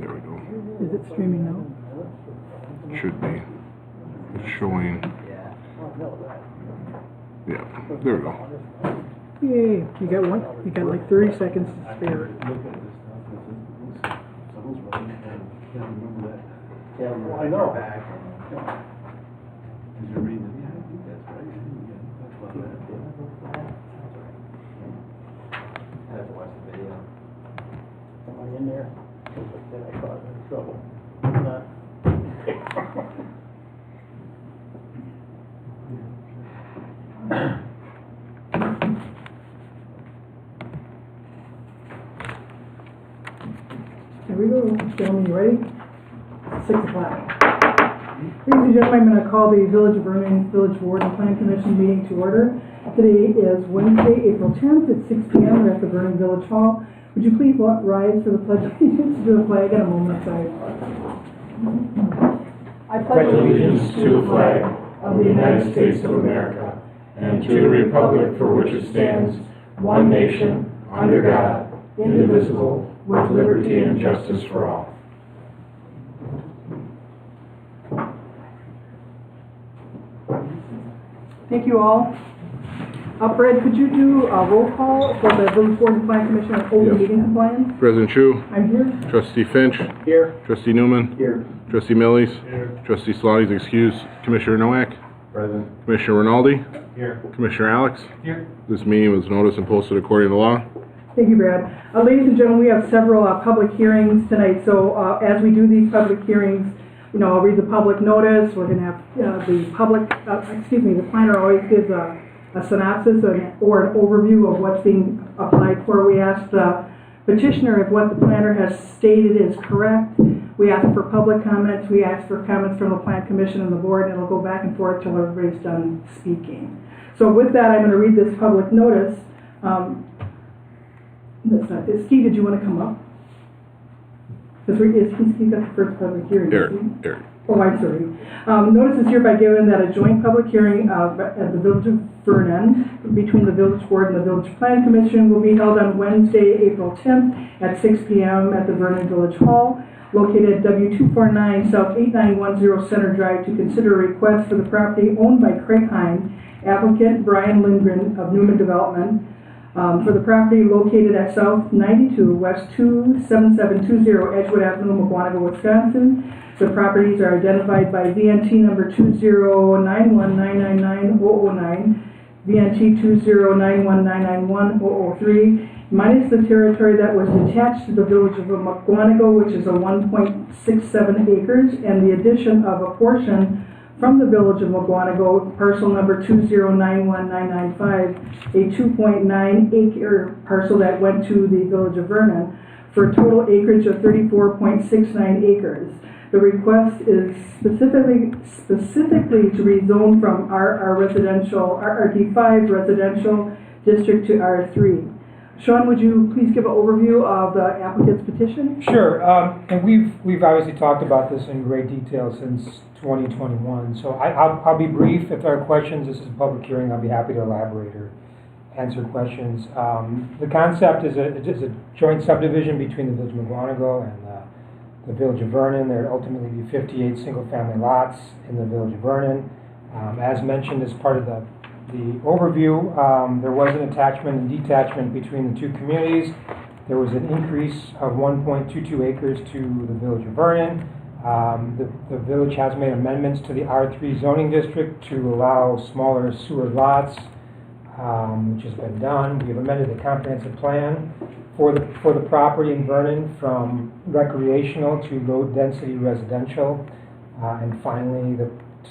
There we go. Is it streaming now? Should be. It's showing. Yeah, there we go. Yay, you got one, you got like 30 seconds to spare. Well, I know. I have to watch the video. Am I in there? Then I caught in trouble. Not. Here we go, gentlemen, you ready? 6 o'clock. Ladies and gentlemen, I'm going to call the Village of Vernon Village Board and Plan Commission meeting to order. Today is Wednesday, April 10th at 6 p.m. We're at the Vernon Village Hall. Would you please rise for the pledge of allegiance to the flag in a moment, sorry. I pledge allegiance to the flag of the United States of America and to the republic for which it stands, one nation, under God, indivisible, with liberty and justice for all. Thank you all. Fred, could you do a roll call for the Village Board and Plan Commission on open meeting compliance? President Chu. I'm here. Trustee Finch. Here. Trustee Newman. Here. Trustee Millies. Here. Trustee Slotty's excused. Commissioner Nowak. Present. Commissioner Rinaldi. Here. Commissioner Alex. Here. This meeting was noticed and posted according to law. Thank you, Brad. Ladies and gentlemen, we have several public hearings tonight. So as we do these public hearings, I'll read the public notice. We're going to have the the planner always gives a synopsis or an overview of what's being applied for. We ask the petitioner if what the planner has stated is correct. We ask for public comments. We ask for comments from the Plan Commission and the board, and it'll go back and forth till everybody's done speaking. So with that, I'm going to read this public notice. Steve, did you want to come up? Because he's got the first public hearing. Eric. Oh, I'm sorry. Notice is hereby given that a joint public hearing at the Village of Vernon between the Village Board and the Village Plan Commission will be held on Wednesday, April 10th at 6 p.m. at the Vernon Village Hall, located at W249 South 8910 Center Drive, to consider a request for the property owned by Craig Hine, applicant Brian Lindgren of Newman Development, for the property located at South 92 West 27720 Edgewood Avenue, Mukwonago, Wisconsin. The properties are identified by VNT number 20919990009, VNT 20919910003, minus the territory that was detached to the village of Mukwonago, which is a 1.67 acres, and the addition of a portion from the village of Mukwonago, parcel number 2091995, a 2.9 acre parcel that went to the village of Vernon, for a total acreage of 34.69 acres. The request is specifically to rezone from RD5 residential district to R3. Sean, would you please give an overview of the applicant's petition? Sure, and we've obviously talked about this in great detail since 2021. So I'll be brief. If there are questions, this is a public hearing. I'll be happy to elaborate or answer questions. The concept is a joint subdivision between the Village of Mukwonago and the Village of Vernon. There will ultimately be 58 single-family lots in the Village of Vernon. As mentioned as part of the overview, there was an attachment and detachment between the two communities. There was an increase of 1.22 acres to the Village of Vernon. The village has made amendments to the R3 zoning district to allow smaller sewer lots, which has been done. We have amended the comprehensive plan for the property in Vernon from recreational to low density residential. And finally,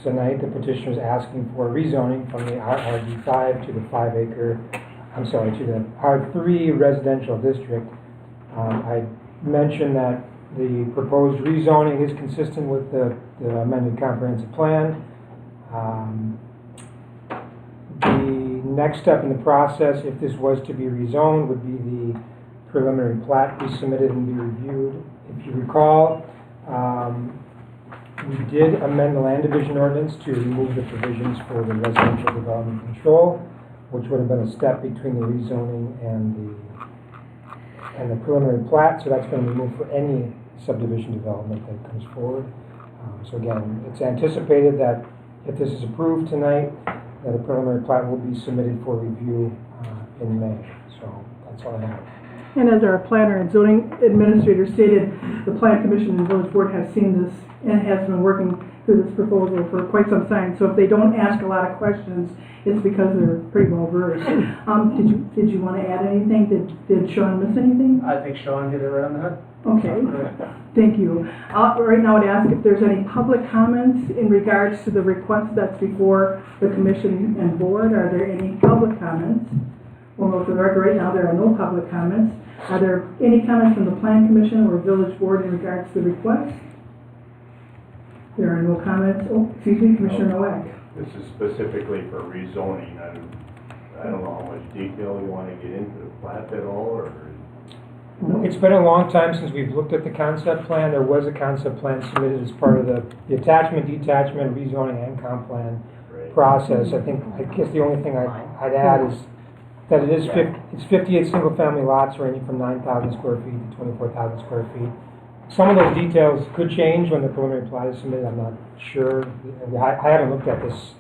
tonight the petitioner is asking for rezoning from the RD5 to the to the R3 residential district. I mentioned that the proposed rezoning is consistent with the amended comprehensive plan. The next step in the process, if this was to be rezoned, would be the preliminary plat be submitted and be reviewed. If you recall, we did amend the land division ordinance to remove the provisions for the residential development control, which would have been a step between the rezoning and the preliminary plat. So that's been removed for any subdivision development that comes forward. So again, it's anticipated that if this is approved tonight, that a preliminary plat will be submitted for review in May. So that's all I have. And as our planner and zoning administrator stated, the Plan Commission and Village Board have seen this and has been working through this proposal for quite some time. So if they don't ask a lot of questions, it's because they're pretty well versed. Did you want to add anything? Did Sean miss anything? I think Sean hit it right on the head. Okay, thank you. Right now I'd ask if there's any public comments in regards to the request that's before the commission and board. Are there any public comments? Well, for the record, right now there are no public comments. Are there any comments from the Plan Commission or Village Board in regards to the request? There are no comments. Oh, excuse me, Commissioner Nowak. This is specifically for rezoning. I don't know how much detail you want to get into the plat at all, or? It's been a long time since we've looked at the concept plan. There was a concept plan submitted as part of the attachment, detachment, rezoning, and comp plan Right. process. I guess the only thing I'd add is that it's 58 single-family lots ranging from 9,000 square feet to 24,000 square feet. Some of those details could change when the preliminary plat is submitted. I'm not sure. I haven't looked at this.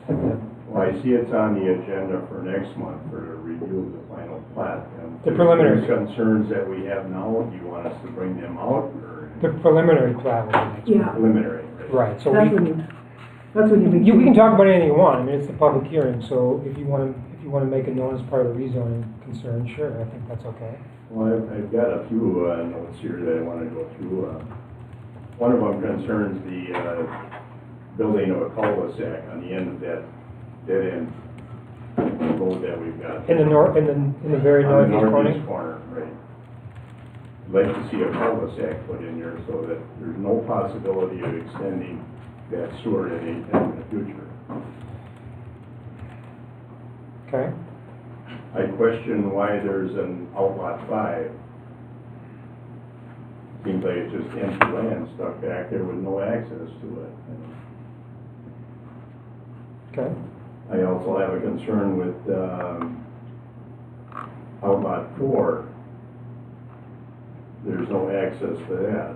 Well, I see it's on the agenda for next month for the review of the final plat. And The preliminary. there's concerns that we have now, do you want us to bring them out, or? The preliminary plat will be next week. Yeah, Preliminary, right? Right. So that's when you make. you can talk about anything you want. I mean, it's a public hearing. So if you want to make it known as part of the rezoning concern, sure, I think that's okay. Well, I've got a few notes here that I want to go through. One of them concerns the building of a cul-de-sac on the end of that dead-end road that we've got. In the very On the northeast corner. corner, right. I'd like to see a cul-de-sac put in there so that there's no possibility of extending that sewer at any time in the future. Okay. I question why there's an outlot 5. Seems like it's just empty land stuck back there with no access to it. Okay. I also have a concern with outlot 4. There's no access to that.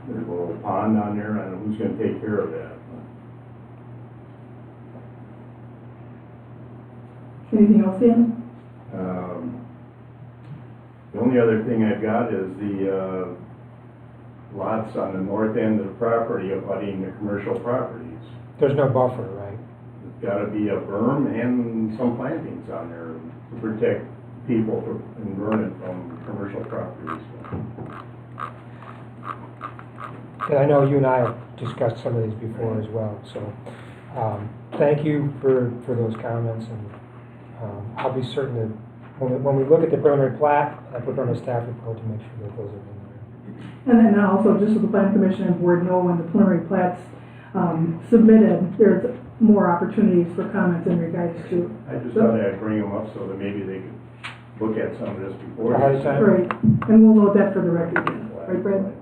There's a little pond on there. I don't know who's going to take care of that. Anything else, Dan? The only other thing I've got is the lots on the north end of the property abutting the commercial properties. There's no buffer, right? There's got to be a berm and some plantings on there to protect people in Vernon from commercial properties. And I know you and I have discussed some of these before as well. So thank you for those comments, and I'll be certain that when we look at the preliminary plat, I put on a staff report to make sure that those are in there. And then also, just so the Plan Commission and Board know, when the preliminary plat's submitted, there's more opportunities for comments in regards to. I just thought I'd bring them up so that maybe they could look at some of this before. Ahead of time? Right, and we'll note that for the record, right, Brad?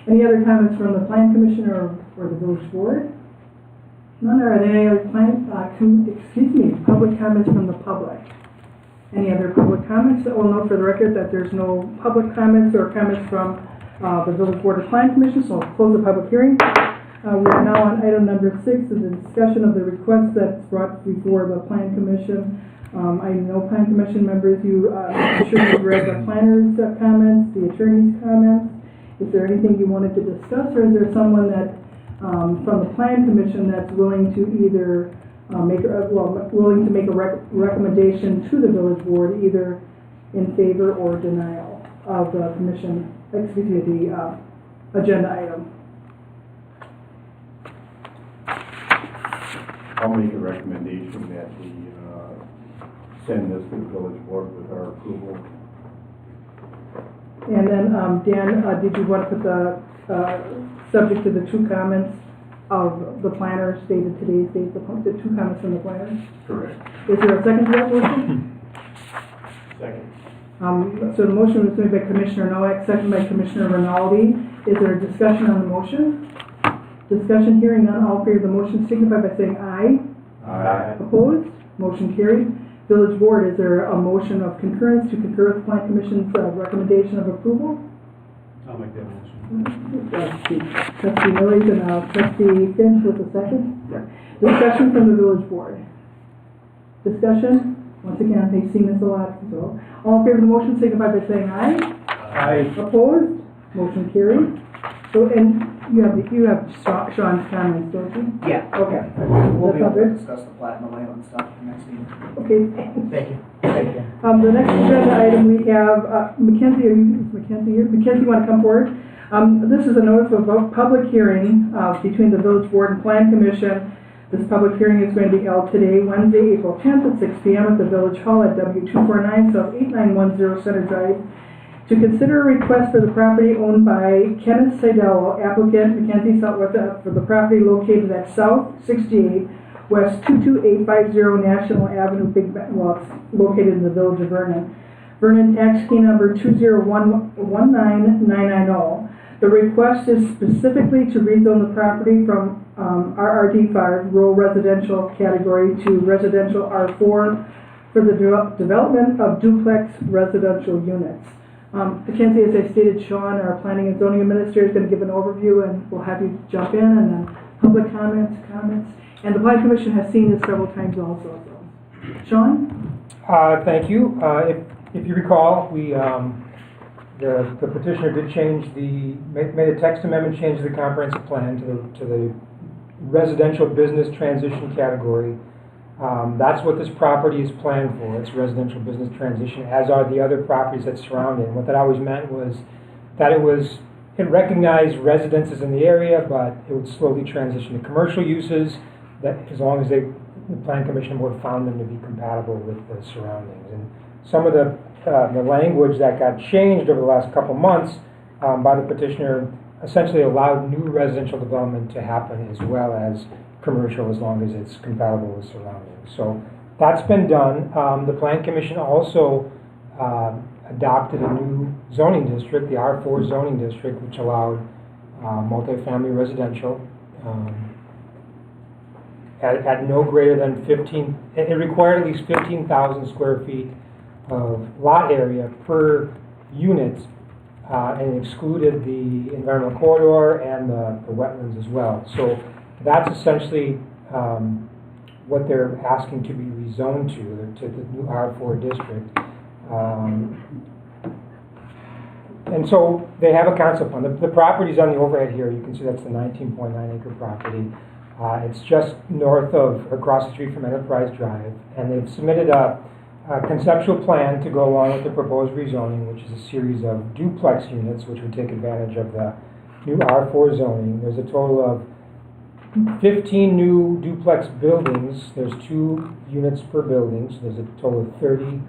Any other comments from the Plan Commission or the Village Board? None. Are there any other public comments from the public? Any other public comments? We'll note for the record that there's no public comments or comments from the Village Board or Plan Commission, so I'll close the public hearing. We are now on item number 6, the discussion of the request that's brought before the Plan Commission. I know Plan Commission members, I'm sure you've read the planner's comments, the attorney's comments. Is there anything you wanted to discuss, or is there someone that from the Plan Commission that's willing to either willing to make a recommendation to the Village Board, either in favor or denial of the commission, the agenda item? I'll make a recommendation that we send this to the Village Board with our approval. And then, Dan, did you want to put the subject to the 2 comments of the planner stated today's date, the 2 comments from the planner? Correct. Is there a second to that motion? Second. So the motion was made by Commissioner Nowak, second by Commissioner Rinaldi. Is there a discussion on the motion? Discussion, hearing none, all in favor of the motion signify by saying aye. Aye. Opposed? Motion carried. Village Board, is there a motion of concurrence to concur with Plan Commission's recommendation of approval? I'll make that motion. Trustee Millies and trustee Finch with a second. Discussion from the village board. Discussion, once again, they've seen this a lot, so. All in favor of the motion, signify by saying aye. Aye. Opposed? Motion carried. So, and you have Sean's comments, don't you? Yeah. Okay. We'll That's be all able to good? discuss the plat and the layout and stuff next meeting. Okay, thanks. Thank you. Thank you. The next agenda item we have, Mackenzie, is Mackenzie here? Mackenzie, want to come forward? This is a notice of a public hearing between the village board and plan commission. This public hearing is going to be held today, Wednesday, April 10th at 6 p.m. at the Village Hall at W249 South 8910 Center Drive to consider a request for the property owned by Kenneth Seidel, applicant Mackenzie Southwest, for the property located at South 68 West 22850 National Avenue, located in the Village of Vernon. Vernon tax key number 2019990. The request is specifically to rezone the property from RRD5, rural residential category, to residential R4 for the development of duplex residential units. Mackenzie, as I stated, Sean, our planning and zoning administrator, is going to give an overview, and we'll have you jump in, and then public comments. And the plan commission has seen this several times also. So. Sean? Thank you. If you recall, we the petitioner did made a text amendment change to the comprehensive plan to the residential business transition category. That's what this property is planned for. It's residential business transition, as are the other properties that surround it. And what that always meant was that it recognized residences in the area, but it would slowly transition to commercial uses, that as long as the Plan Commission board found them to be compatible with the surroundings. And some of the language that got changed over the last couple months by the petitioner essentially allowed new residential development to happen as well as commercial, as long as it's compatible with surroundings. So that's been done. The Plan Commission also adopted a new zoning district, the R4 zoning district, which allowed multifamily residential at no greater than 15, it required at least 15,000 square feet of lot area per unit, and excluded the environmental corridor and the wetlands as well. So that's essentially what they're asking to be rezoned to the new R4 district. And so they have a concept plan. The property's on the overhead here. You can see that's the 19.9 acre property. It's just north of, across the street from Enterprise Drive, and they've submitted a conceptual plan to go along with the proposed rezoning, which is a series of duplex units which would take advantage of the new R4 zoning. There's a total of 15 new duplex buildings. There's 2 units per building, so there's a total of 30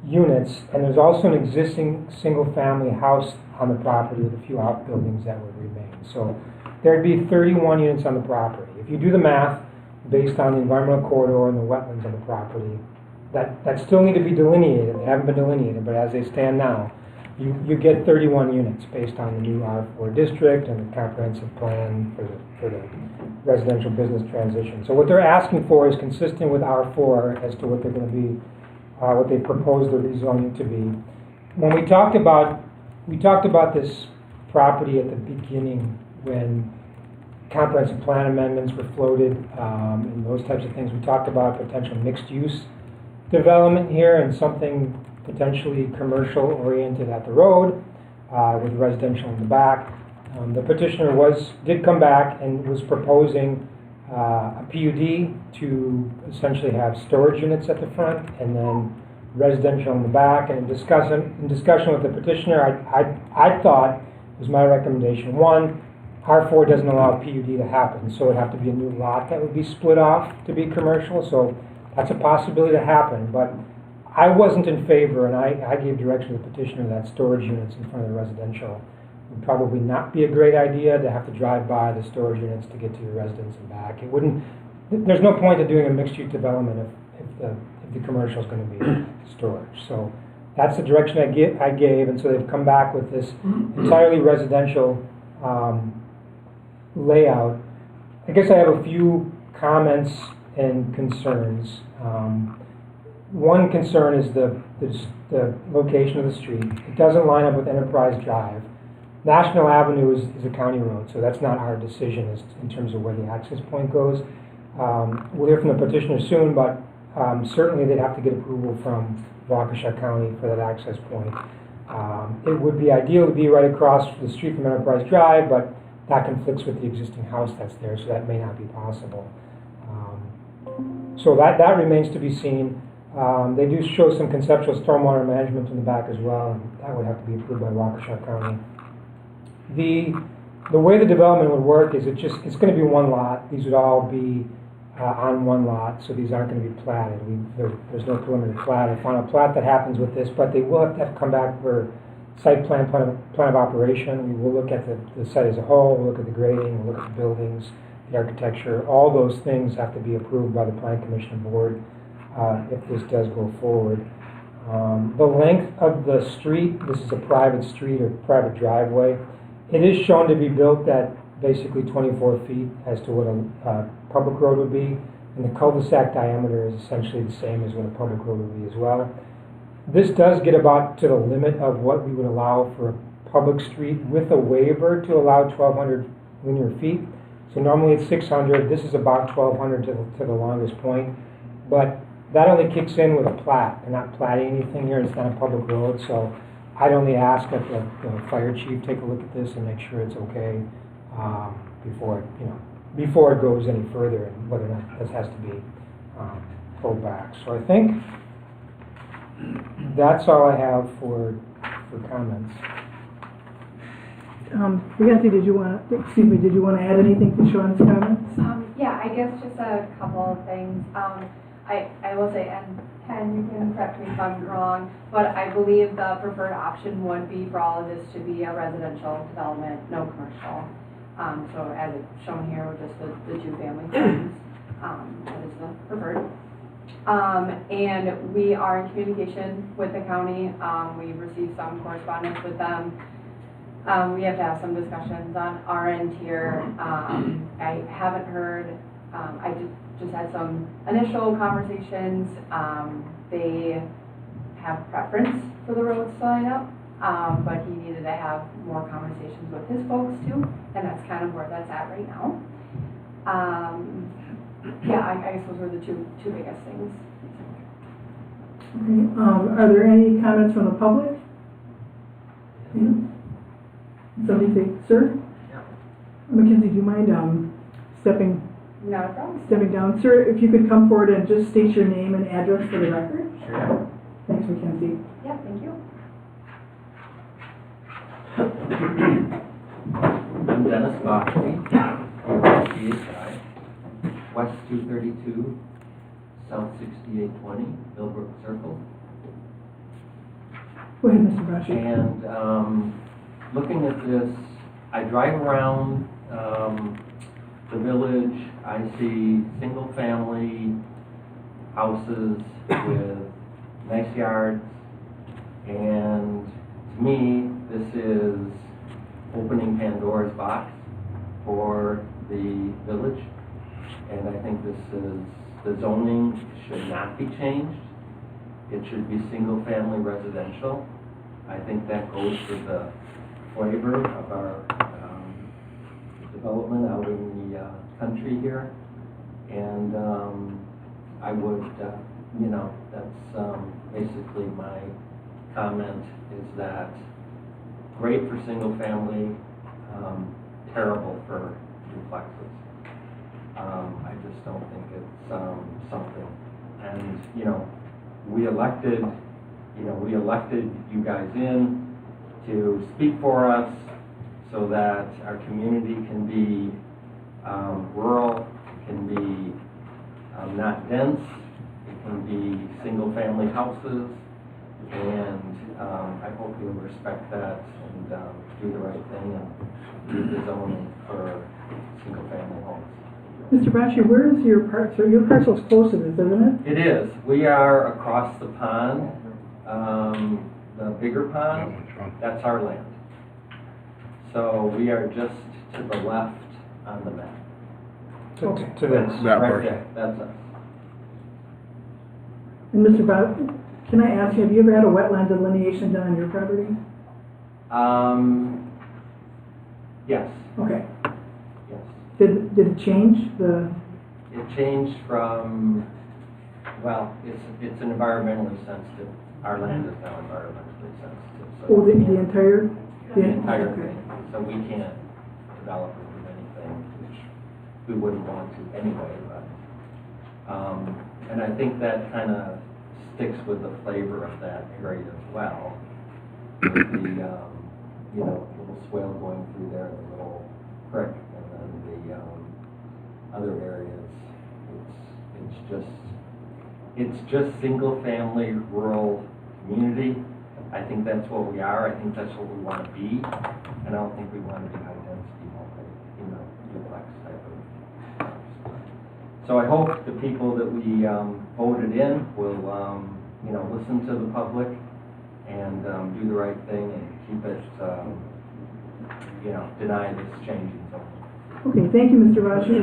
units, and there's also an existing single-family house on the property with a few outbuildings that would remain. So there'd be 31 units on the property. If you do the math based on the environmental corridor and the wetlands on the property, that still need to be delineated. They haven't been delineated, but as they stand now, you get 31 units based on the new R4 district and the comprehensive plan for the residential business transition. So what they're asking for is consistent with R4 as to what they're going to be, what they propose the rezoning to be. When we talked about this property at the beginning, when comprehensive plan amendments were floated and those types of things, we talked about potential mixed-use development here and something potentially commercial oriented at the road with residential in the back. The petitioner did come back and was proposing a PUD to essentially have storage units at the front and then residential in the back. And in discussion with the petitioner, I thought, it was my recommendation, one, R4 doesn't allow PUD to happen, so it would have to be a new lot that would be split off to be commercial. So that's a possibility to happen, but I wasn't in favor, and I gave direction to the petitioner that storage units in front of the residential would probably not be a great idea, to have to drive by the storage units to get to your residence and back. It wouldn't. There's no point in doing a mixed-use development if the commercial is going to be storage. So that's the direction I gave, and so they've come back with this entirely residential layout. I guess I have a few comments and concerns. One concern is the location of the street. It doesn't line up with Enterprise Drive. National Avenue is a county road, so that's not our decision as in terms of where the access point goes. We'll hear from the petitioner soon, but certainly they'd have to get approval from Waukesha County for that access point. It would be ideal to be right across the street from Enterprise Drive, but that conflicts with the existing house that's there, so that may not be possible. So that remains to be seen. They do show some conceptual stormwater management in the back as well, and that would have to be approved by Waukesha County. The way the development would work is it's going to be one lot. These would all be on one lot, so these aren't going to be platted. There's no preliminary plat or final plat that happens with this, but they will have to come back for site plan of operation. We will look at the site as a whole, we'll look at the grading, we'll look at the buildings, the architecture. All those things have to be approved by the Plan Commission Board if this does go forward. The length of the street, this is a private street or private driveway. It is shown to be built at basically 24 feet as to what a public road would be, and the cul-de-sac diameter is essentially the same as what a public road would be as well. This does get about to the limit of what we would allow for a public street with a waiver to allow 1,200 linear feet. So normally it's 600. This is about 1,200 to the longest point, but that only kicks in with a plat. They're not platting anything here. It's not a public road, so I'd only ask that the fire chief take a look at this and make sure it's okay before it goes any further, and whether or not this has to be pulled back. So I think that's all I have for comments. Mackenzie, did you want to add anything to Sean's comments? Yeah, I guess just a couple of things. I will say, and Ken, you can correct me if I'm wrong, but I believe the preferred option would be for all of this to be a residential development, no commercial. So as it's shown here, with just the two family homes, that is the preferred. And we are in communication with the county. We've received some correspondence with them. We have to have some discussions on our end here. I haven't heard, I just had some initial conversations. They have preference for the roads to line up, but he needed to have more conversations with his folks too, and that's kind of where that's at right now. Yeah, I guess those were the two biggest things. Okay. Are there any comments from the public? Somebody say, sir? Yeah. Mackenzie, do you mind stepping Not a problem. down? Sir, if you could come forward and just state your name and address for the record? Sure. Thanks, Mackenzie. Yeah, thank you. I'm Dennis Bockley, CSI, West 232, South 6820, Millbrook Circle. Go ahead, Mr. Braschi. And looking at this, I drive around the village. I see single-family houses with nice yards, and to me, this is opening Pandora's box for the village, and I think the zoning should not be changed. It should be single-family residential. I think that goes with the flavor of our development out in the country here, and I would, that's basically my comment, is that great for single family, terrible for duplexes. I just don't think it's something. And we elected you guys in to speak for us so that our community can be rural, can be not dense, it can be single family houses, and I hope you'll respect that and do the right thing and do the zoning for single family homes. Mr. Braschi, where is your parcel? Your parcel's close to this, isn't it? It is. We are across the pond, the bigger pond, that's our land. So we are just to the left on the map. To this. That Right part. there, that's us. And Mr. Braschi, can I ask you, have you ever had a wetland delineation done on your property? Yes, Okay. yes. Did it change the, It changed from, well, it's an environmentally sensitive, our land is now environmentally sensitive, so. oh, we the can't- entire? The entire okay. thing, so we can't develop it with anything, which we wouldn't want to anyway, but, and I think that kind of sticks with the flavor of that area as well. With the, little swale going through there, the little creek, and then the, other areas, it's just single-family rural community. I think that's what we are, I think that's what we want to be, and I don't think we want to be high-density, duplex type of house. So I hope the people that we voted in will, listen to the public and do the right thing and keep it, deny this change in zoning. Okay, thank you, Mr. Bashi.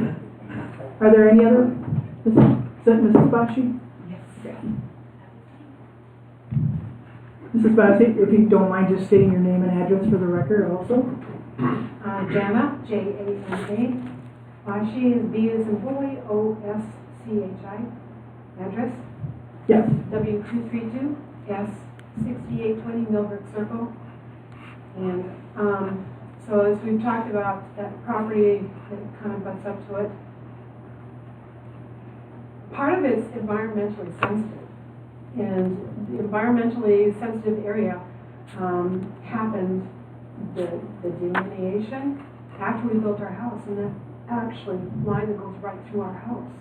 Are there any other, is that Mrs. Bashi? Yes. Mrs. Bashi, if you don't mind just stating your name and address for the record also? Jana, J-A-N-A. Bashi is B as in boy, O-S-C-H-I. Address, Yes. W232 S 6820 Millbrook Circle. And so as we've talked about that property that kind of butts up to it, part of it's environmentally sensitive. And the environmentally sensitive area happened, the delineation, after we built our house, and that actually line that goes right through our house.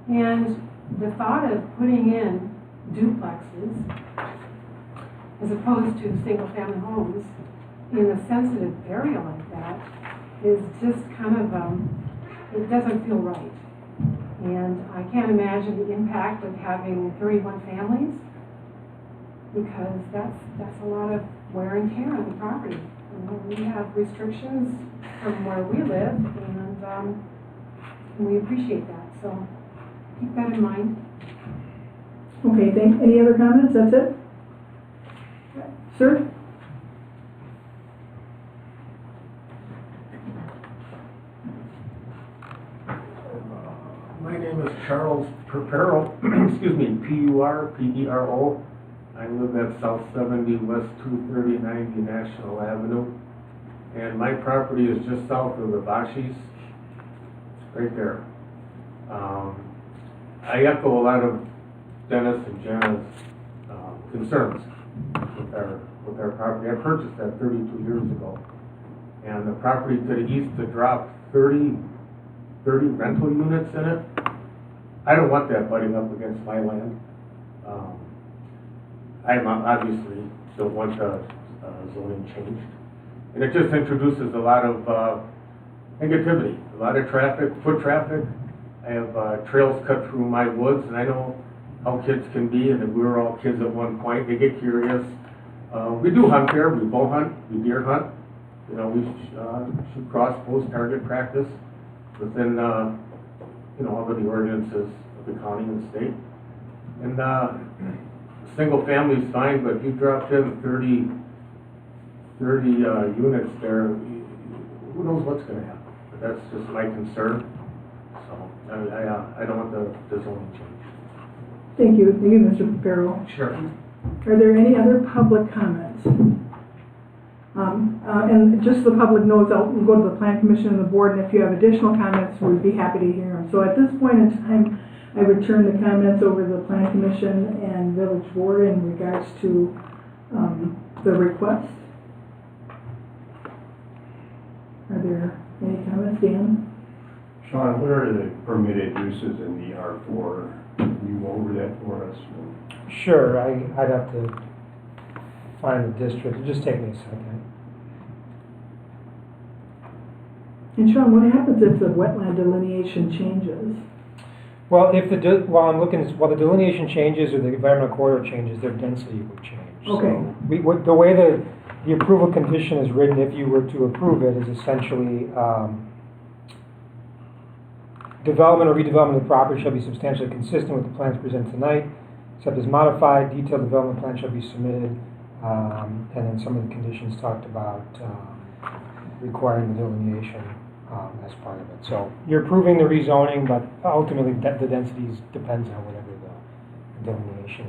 And the thought of putting in duplexes as opposed to single-family homes in a sensitive area like that is just kind of, it doesn't feel right. And I can't imagine the impact of having 31 families, because that's a lot of wear and tear on the property. We have restrictions from where we live, and we appreciate that. So keep that in mind. Okay, any other comments? That's it? Sir? My name is Charles Perpero, excuse me, P-U-R-P-E-R-O. I live at South 70 West 23090 National Avenue. And my property is just south of the Bashis, right there. I echo a lot of Dennis and Jenna's concerns with our property. I purchased that 32 years ago. And the property to the east had dropped 30 rental units in it. I don't want that butting up against my land. I obviously don't want the zoning changed. And it just introduces a lot of negativity, a lot of traffic, foot traffic. I have trails cut through my woods, and I know how kids can be, and we were all kids at one point. They get curious. We do hunt there, we bow hunt, we deer hunt. We shoot crossbows, target practice within, all of the ordinances of the county and state. And single family is fine, but you dropped in 30 units there, who knows what's going to happen? But that's just my concern. So I don't want the zoning change. Thank you, Mr. Perro. Sure. Are there any other public comments? And just so the public knows, we'll go to the Plan Commission and the board, and if you have additional comments, we'd be happy to hear them. So at this point in time, I would turn the comments over to the Plan Commission and Village Board in regards to the request. Are there any comments, Dan? Sean, what are the permitted uses in the R4? Can you go over that for us? Sure, I'd have to find the district. It'll just take me a second. And Sean, what happens if the wetland delineation changes? Well, if the the delineation changes or the environmental corridor changes, their density would change. Okay. So the way the approval condition is written, if you were to approve it, is essentially development or redevelopment of the property shall be substantially consistent with the plans presented tonight, except as modified. Detailed development plan shall be submitted, and then some of the conditions talked about requiring the delineation as part of it. So you're approving the rezoning, but ultimately the densities depends on whatever the delineation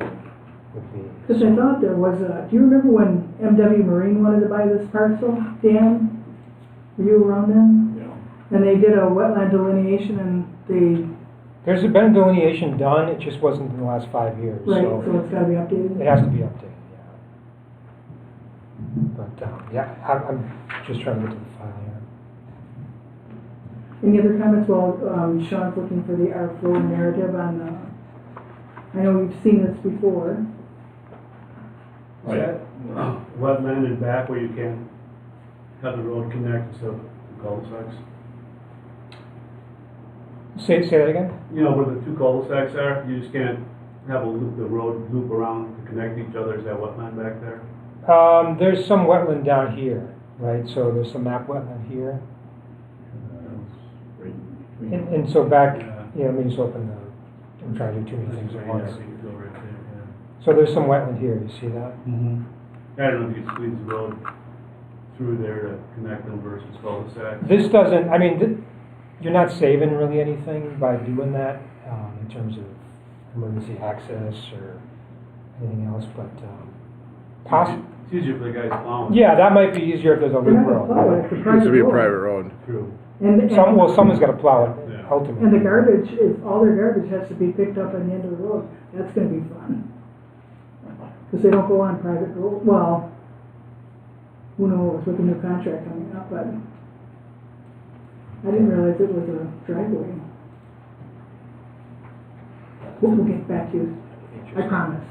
would be. Because I thought there was do you remember when MW Marine wanted to buy this parcel, Dan? Were you around then? Yeah. And they did a wetland delineation and they, There's been delineation done, it just wasn't in the last 5 years. right, So so it's gotta be updated? it has to be updated, yeah. But, yeah, I'm just trying to get to the file here. Any other comments while Sean's looking for the R4 narrative on, I know you've seen this before. Right. Wetland and back where you can't have the road connect instead of the cul-de-sacs. Say that again? You know, where the two cul-de-sacs are, you just can't have the road loop around to connect each other. Is that wetland back there? There's some wetland down here, right? So there's some map wetland here. Right in between. And so back, Yeah. let me just open the, I'm trying to do too many things at Yeah, once. so you can go right there, So there's some wetland here, you see that? yeah. I don't know if you could squeeze the road through there to connect them versus cul-de-sacs. This doesn't, I mean, you're not saving really anything by doing that in terms of emergency access or anything else, but It's easier for the guys plowing. yeah, that might be easier if there's a They're loop not gonna plow road. it, it's a It private needs to be a road. private road. True. And Someone's got to plow it Yeah. ultimately. and the garbage is, all their garbage has to be picked up on the end of the road. That's gonna be fun. Because they don't go on private road, well, who knows with the new contract coming up, but I didn't realize it was a driveway. We'll get back to you, I promise.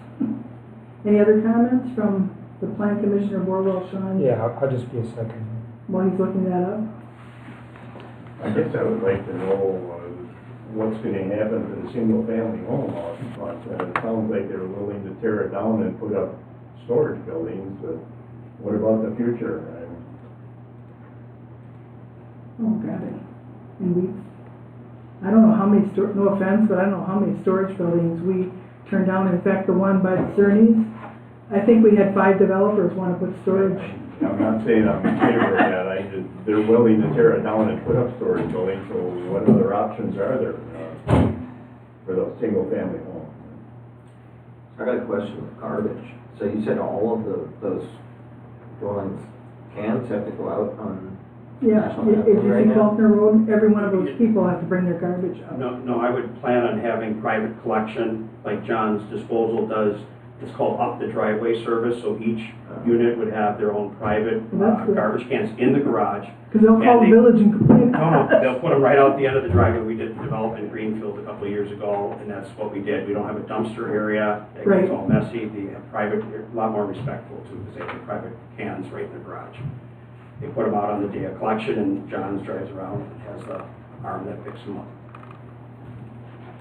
Any other comments from the Plan Commissioner Borwell, Sean? Yeah, I'll just be a second. While he's looking that up? I guess I would like to know what's gonna happen to the single-family home out in front. It sounds like they're willing to tear it down and put up storage buildings, but what about the future? Oh, got it. And I don't know how many, no offense, but I don't know how many storage buildings we turned down. In fact, the one by the Cerny's, I think we had 5 developers want to put storage. I'm not saying I'm in favor of that, they're willing to tear it down and put up storage buildings, so what other options are there for those single-family homes? I got a question with garbage. So you said all of those dwellings, cans have to go out on Yeah, National if Capital you right see now? Faulkner Road, every one of those people have to bring their garbage up. No, I would plan on having private collection, like John's Disposal does. It's called Up the Driveway Service, so each unit would have their own private Well, that's good. garbage cans in the garage. Because they'll call the And they- village and complain. No, they'll put them right out the end of the driveway. We did develop in Greenfield a couple of years ago, and that's what we did. We don't have a dumpster area. It Right. gets all messy. They have private, a lot more respectful too, because they have private cans right in the garage. They put them out on the day of collection, and John's drives around and has the arm that picks them up.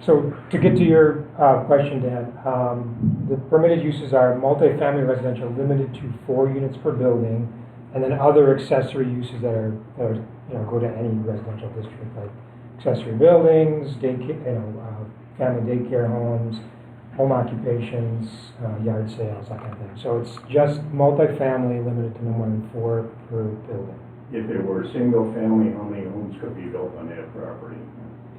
So to get to your question, Dan, the permitted uses are multifamily residential limited to 4 units per building, and then other accessory uses that are go to any residential district, like accessory buildings, family daycare homes, home occupations, yard sales, that kind of thing. So it's just multifamily limited to no more than 4 per building. If it were single-family, how many homes could be built on that property?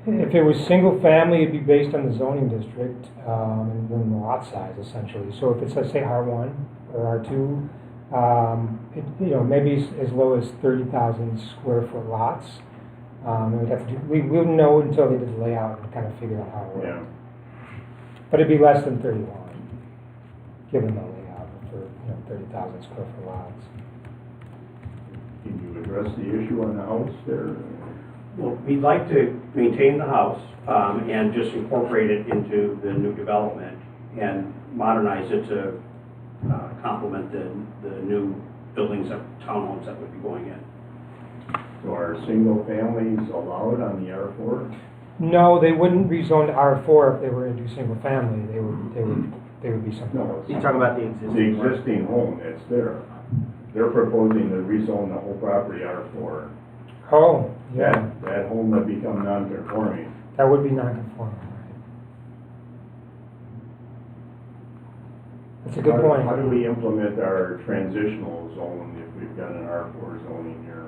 If it was single family, it'd be based on the zoning district, and then the lot size essentially. So if it's, let's say, R1 or R2, maybe as low as 30,000 square foot lots. We'd have to we wouldn't know until they did the layout and kind of figure out how it worked. Yeah. But it'd be less than 31, given the layout for 30,000 square foot lots. Can you address the issue on the house there? Well, we'd like to maintain the house and just incorporate it into the new development and modernize it to complement the new buildings, townhomes that would be going in. So are single families allowed on the R4? No, they wouldn't rezone to R4 if they were to do single family. They would be something No, else. You talking about the the existing one? existing home that's there. They're proposing to rezone the whole property R4. Oh, yeah, That home would become non-conforming. that would be non-conforming, right? That's a good point. How do we implement our transitional zone if we've got an R4 zoning here,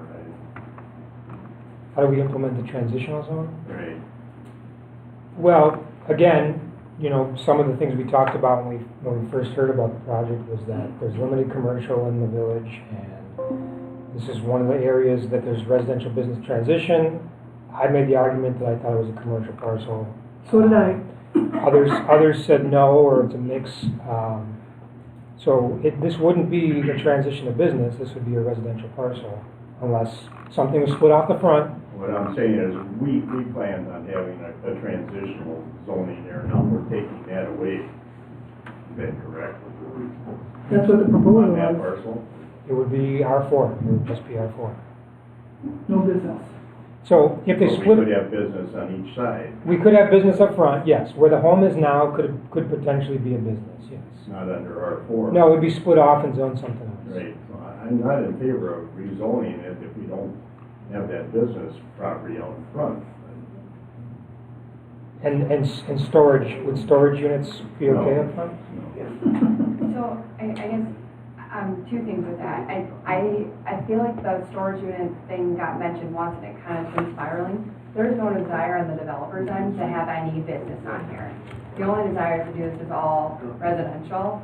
How do we implement the transitional zone? right? Well, again, you know, some of the things we talked about when we first heard about the project was that there's limited commercial in the village, and this is one of the areas that there's residential business transition. I made the argument that I thought it was a commercial parcel. So did I. Others said no, or it's a mix. So this wouldn't be a transition of business, this would be a residential parcel, unless something was split off the front. What I'm saying is, we planned on having a transitional zoning there, now we're taking that away. Is that correct? That's what the proposal On that was. parcel? It would be R4, it would just be R4. No business. So if they But we split, could have business on each side, we could have business up front, yes. Where the home is now could potentially be a business, yes. not under R4. No, it would be split off and zoned something else. Right, so I'm not in favor of rezoning it if we don't have that business property out in front. And storage, would storage units be okay No. up front? So I guess, two things with that. I feel like the storage unit thing got mentioned once and it kind of been spiraling. There's no desire on the developer's end to have any business on here. The only desire to do this is all residential.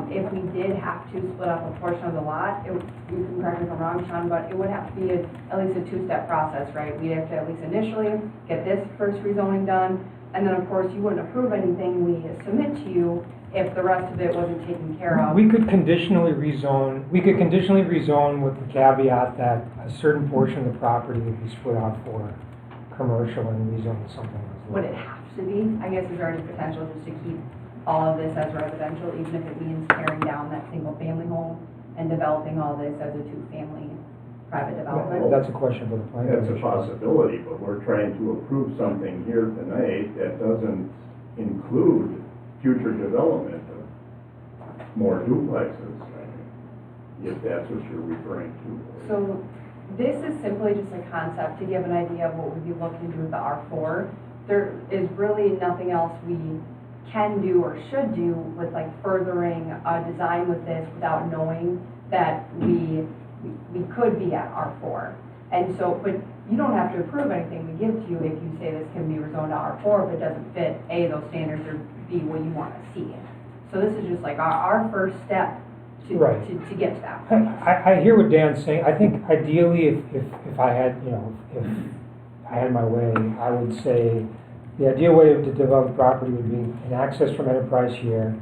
If we did have to split up a portion of the lot, you can correct me if I'm wrong, Sean, but it would have to be at least a two-step process, right? We'd have to at least initially get this first rezoning done, and then of course you wouldn't approve anything we submit to you if the rest of it wasn't taken care of. We could conditionally rezone with the caveat that a certain portion of the property would be split off for commercial and rezone to something else. Would it have to be? I guess is there any potential just to keep all of this as residential, even if it means tearing down that single-family home and developing all this as a two-family private development? That's a question for the planning That's a commission. possibility, but we're trying to approve something here tonight that doesn't include future development of more duplexes, if that's what you're referring to. So this is simply just a concept to give an idea of what we'd be looking to do with the R4. There is really nothing else we can do or should do with like furthering a design with this without knowing that we could be at R4. And so, but you don't have to approve anything we give to you if you say this can be rezoned to R4 if it doesn't fit A, those standards, or B, what you want to see. So this is just like our first step to, Right. to get to that point. I hear what Dan's saying. I think ideally if I had, you know, if I had my way, I would say the ideal way to develop property would be an access from Enterprise here,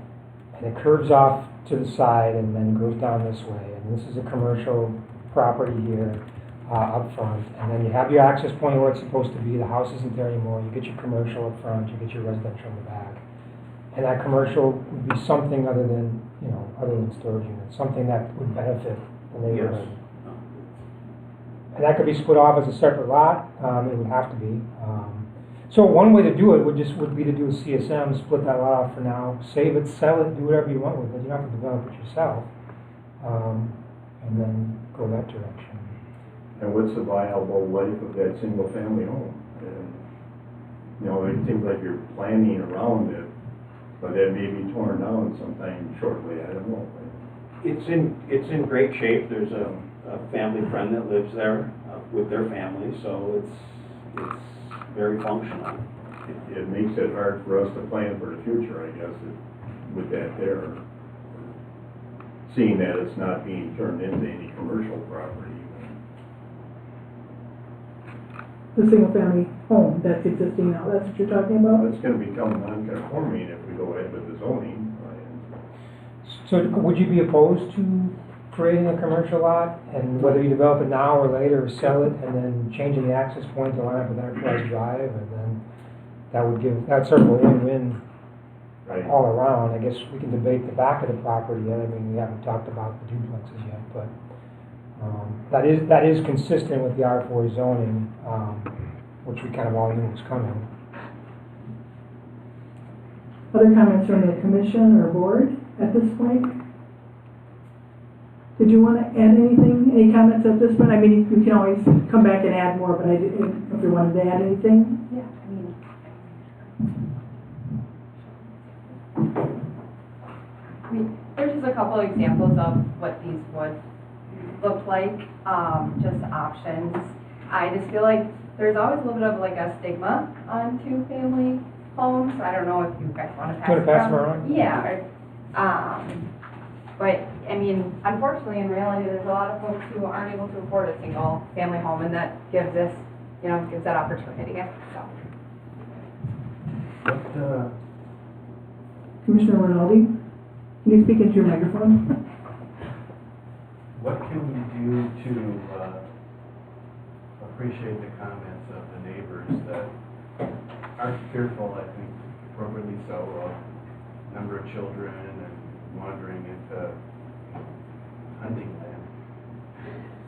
and it curves off to the side and then goes down this way. And this is a commercial property here up front. And then you have your access point where it's supposed to be. The house isn't there anymore. You get your commercial up front. You get your residential in the back. And that commercial would be something other than, you know, other than storage units, something that would benefit the neighborhood. Yes. And that could be split off as a separate lot. It would have to be. So one way to do it would be to do a CSM, split that lot off for now, save it, sell it, do whatever you want with it. You don't have to develop it yourself, and then go that direction. And what's the viable life of that single-family home? And, you know, it seems like you're planning around it, but that may be torn down sometime shortly, I don't know. It's in great shape. There's a family friend that lives there with their family, so it's very functional. It makes it hard for us to plan for the future, I guess, with that there. Seeing that it's not being turned into any commercial property. The single-family home that's existing now, that's what you're talking about? It's gonna become non-conforming if we go ahead with the zoning. So would you be opposed to creating a commercial lot, and whether you develop it now or later, or sell it, and then changing the access point to line up with Enterprise Drive, and then that's sort of a win-win Right. all around. I guess we can debate the back of the property yet. I mean, we haven't talked about the duplexes yet, but that is consistent with the R4 zoning, which we kind of all knew was coming. Other comments from the commission or board at this point? Did you want to add anything, any comments at this point? I mean, you can always come back and add more, but I didn't, if you wanted to add anything? Yeah, I mean, just a couple of examples of what these would look like, just options. I just feel like there's always a little bit of like a stigma on two-family homes. I don't know if you guys want to pass Want to pass them them around? Yeah. But, I mean, unfortunately, in reality, there's a lot of folks who aren't able to afford a single-family home, and that gives us, gives that opportunity, so. Commissioner Rinaldi, can you speak into your microphone? What can we do to appreciate the comments of the neighbors that are fearful, I think, appropriately so, of number of children and wandering into hunting land?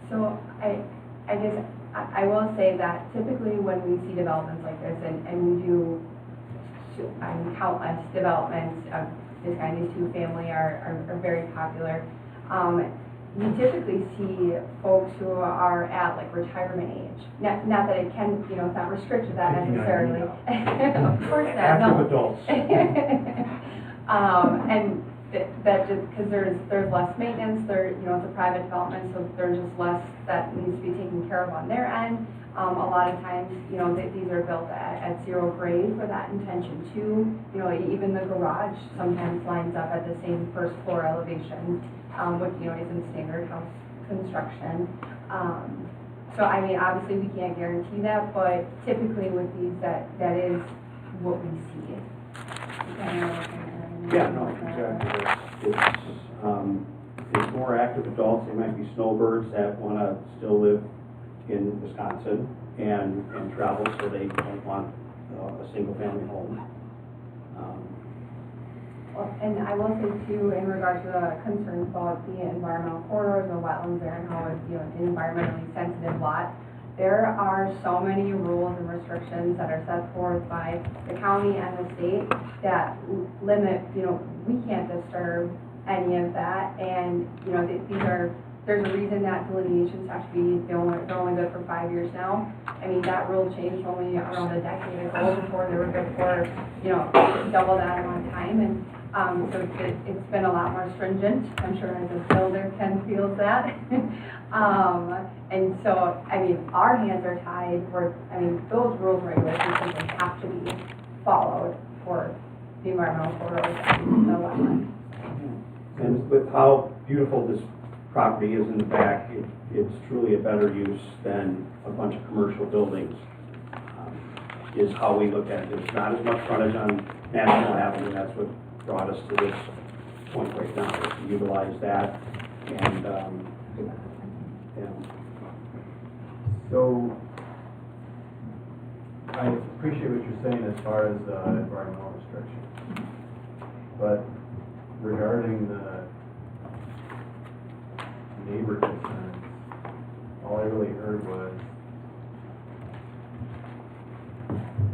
So I guess I will say that typically when we see developments like this, and we do countless developments of this kind, these two-family are very popular. You typically see folks who are at like retirement age. Not that it can, it's not restricted to that necessarily. Of course not, Active no. adults. And that just, because there's less maintenance, it's a private development, so there's just less that needs to be taken care of on their end. A lot of times, these are built at zero grade for that intention too. Even the garage sometimes lines up at the same first floor elevation, which, isn't standard house construction. So, I mean, obviously we can't guarantee that, but typically with these, that is what we see. Yeah, no, exactly. It's more active adults. They might be snowbirds that want to still live in Wisconsin and travel, so they don't want a single-family home. And I will say too, in regard to the concerns about the environmental corridors and wetlands there and how it's, an environmentally sensitive lot, there are so many rules and restrictions that are set forth by the county and the state that limit, we can't disturb any of that. And, there's a reason that delineations have to be, they're only good for 5 years now. I mean, that rule changed only around a decade ago before they were good for, double that amount of time. And so it's been a lot more stringent. I'm sure as a builder, Ken feels that. And so, I mean, our hands are tied. Those rules and regulations simply have to be followed for the environmental corridors and the wetlands. And with how beautiful this property is in the back, it's truly a better use than a bunch of commercial buildings, is how we look at it. There's not as much frontage on National Avenue. That's what brought us to this point right now, is to utilize that. And, So, I appreciate what you're saying as far as environmental restrictions, but regarding the neighbor concerns, all I really heard was,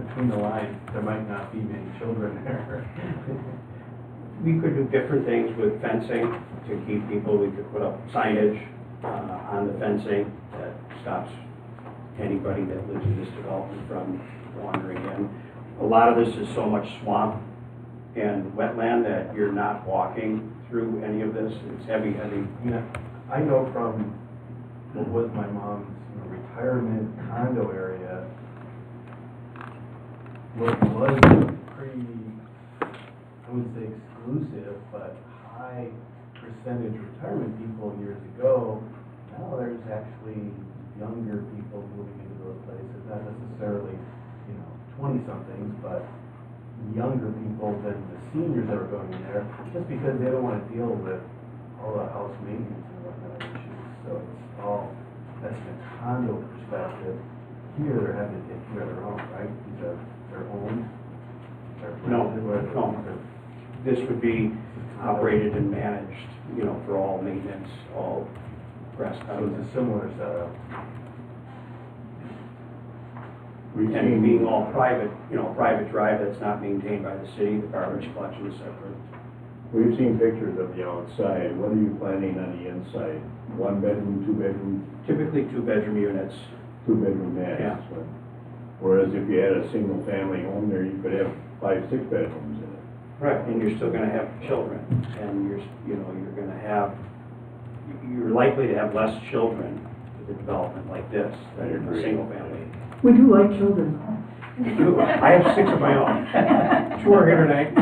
between the lines, there might not be many children there. we could do different things with fencing to keep people. We could put up signage on the fencing that stops anybody that lives in this development from wandering in. A lot of this is so much swamp and wetland that you're not walking through any of this. It's heavy. I know from what was my mom's retirement condo area, what was pretty, I wouldn't say exclusive, but high percentage retirement people years ago. Now there's actually younger people moving into those places, not necessarily, 20-somethings, but younger people than the seniors that are going in there, just because they don't want to deal with all the house maintenance and whatnot issues. So it's all, that's the condo perspective. Here they're having to take care of their own, right? These are their own. No. This would be operated and managed, for all maintenance, all grass So cutting. it's a similar setup. And being all private, private drive that's not maintained by the city, the garbage collection is separate. We've seen pictures of the outside. What are you planning on the inside? 1 bedroom, 2 bedroom, Typically 2-bedroom units. 2 bedroom max. Yeah. Whereas if you had a single family home there, you could have 5, 6 bedrooms in it. Right, and you're still gonna have children, and you're likely to have less children with a development like this than in a single family. We do like children. You do. I have 6 of my own. 2 are here tonight.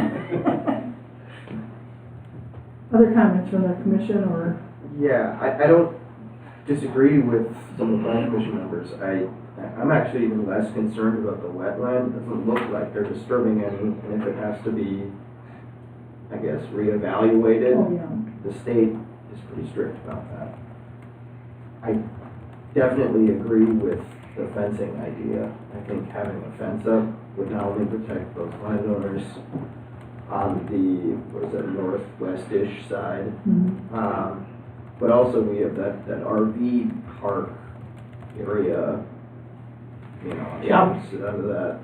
Other comments from the commission or? Yeah, I don't disagree with some of the planning commission members. I'm actually even less concerned about the wetland. It doesn't look like they're disturbing any, and if it has to be, I guess, reevaluated, Oh, yeah. the state is pretty strict about that. I definitely agree with the fencing idea. I think having a fence up would not only protect those landowners on the, northwest-ish side, but also we have that RV park area, on the opposite end of that.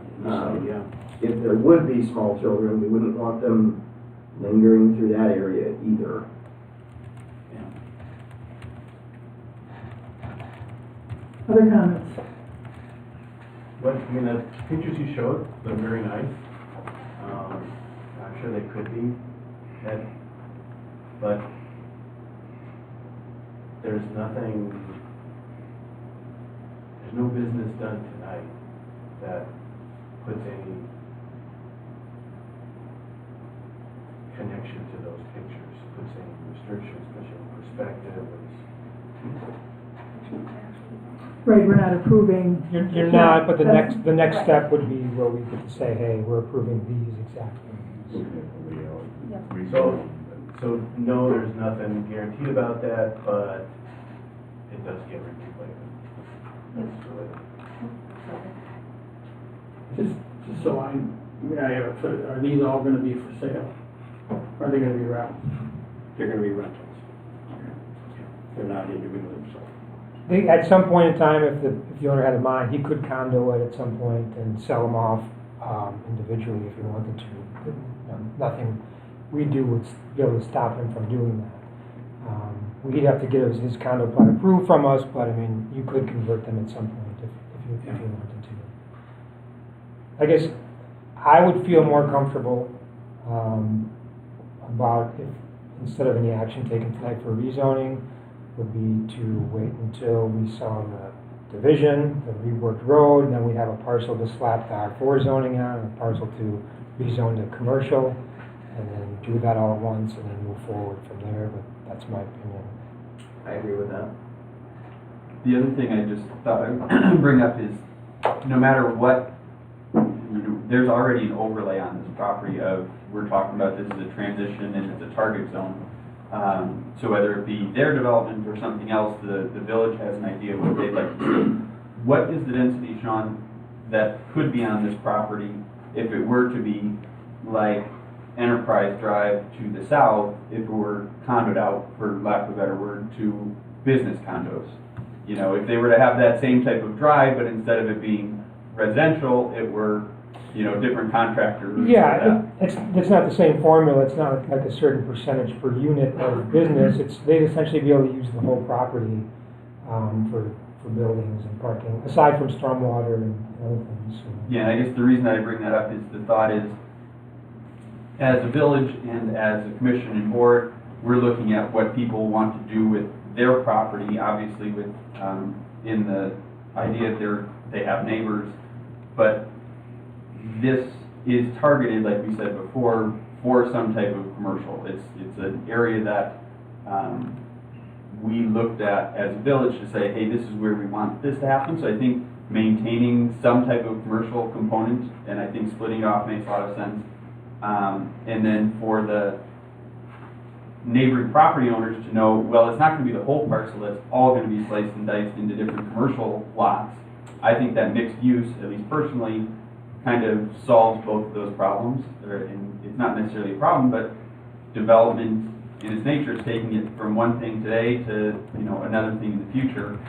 Yeah. If there would be small children, we wouldn't want them lingering through that area either. Other comments? But, the pictures you showed look very nice. I'm sure they could be, but there's no business done tonight that puts any connection to those pictures, puts any restrictions, puts any perspective. Right, we're not approving. You're not, but the next step would be where we get to say, hey, we're approving these exactly. So no, there's nothing guaranteed about that, but it does get reviewed later. That's really. Just so are these all gonna be for sale? Or are they gonna be rentals? They're gonna be rentals. They're not individually sold. At some point in time, if the owner had a mind, he could condo it at some point and sell them off individually if he wanted to. Nothing we do would be able to stop him from doing that. We'd have to get his condo plan approved from us, but I mean, you could convert them at some point if you wanted to. I guess I would feel more comfortable about if, instead of any action taken tonight for rezoning, would be to wait until we saw the division, the reworked road, and then we have a parcel to slap the R4 zoning on, and a parcel to rezone to commercial, and then do that all at once, and then move forward from there, but that's my opinion. I agree with that. The other thing I just thought I'd bring up is, no matter what, there's already an overlay on this property of, we're talking about this as a transition and it's a target zone. So whether it be their development or something else, the village has an idea of what they'd like to see. What is the density, Sean, that could be on this property if it were to be like Enterprise Drive to the south, if it were condoed out, for lack of a better word, to business condos? If they were to have that same type of drive, but instead of it being residential, it were, different contractors. Yeah, it's not the same formula. It's not like a certain percentage per unit of business. They'd essentially be able to use the whole property for buildings and parking, aside from stormwater and other things. So. Yeah, I guess the reason I bring that up is the thought is, as a village and as a commission and board, we're looking at what people want to do with their property, obviously with, in the idea that they have neighbors, but this is targeted, like we said before, for some type of commercial. It's an area that we looked at as a village to say, hey, this is where we want this to happen. So I think maintaining some type of commercial component, and I think splitting it off makes a lot of sense. And then for the neighboring property owners to know, well, it's not going to be the whole parcel that's all going to be sliced and diced into different commercial lots. I think that mixed use, at least personally, kind of solves both of those problems. And it's not necessarily a problem, but development in its nature is taking it from one thing today to another thing in the future.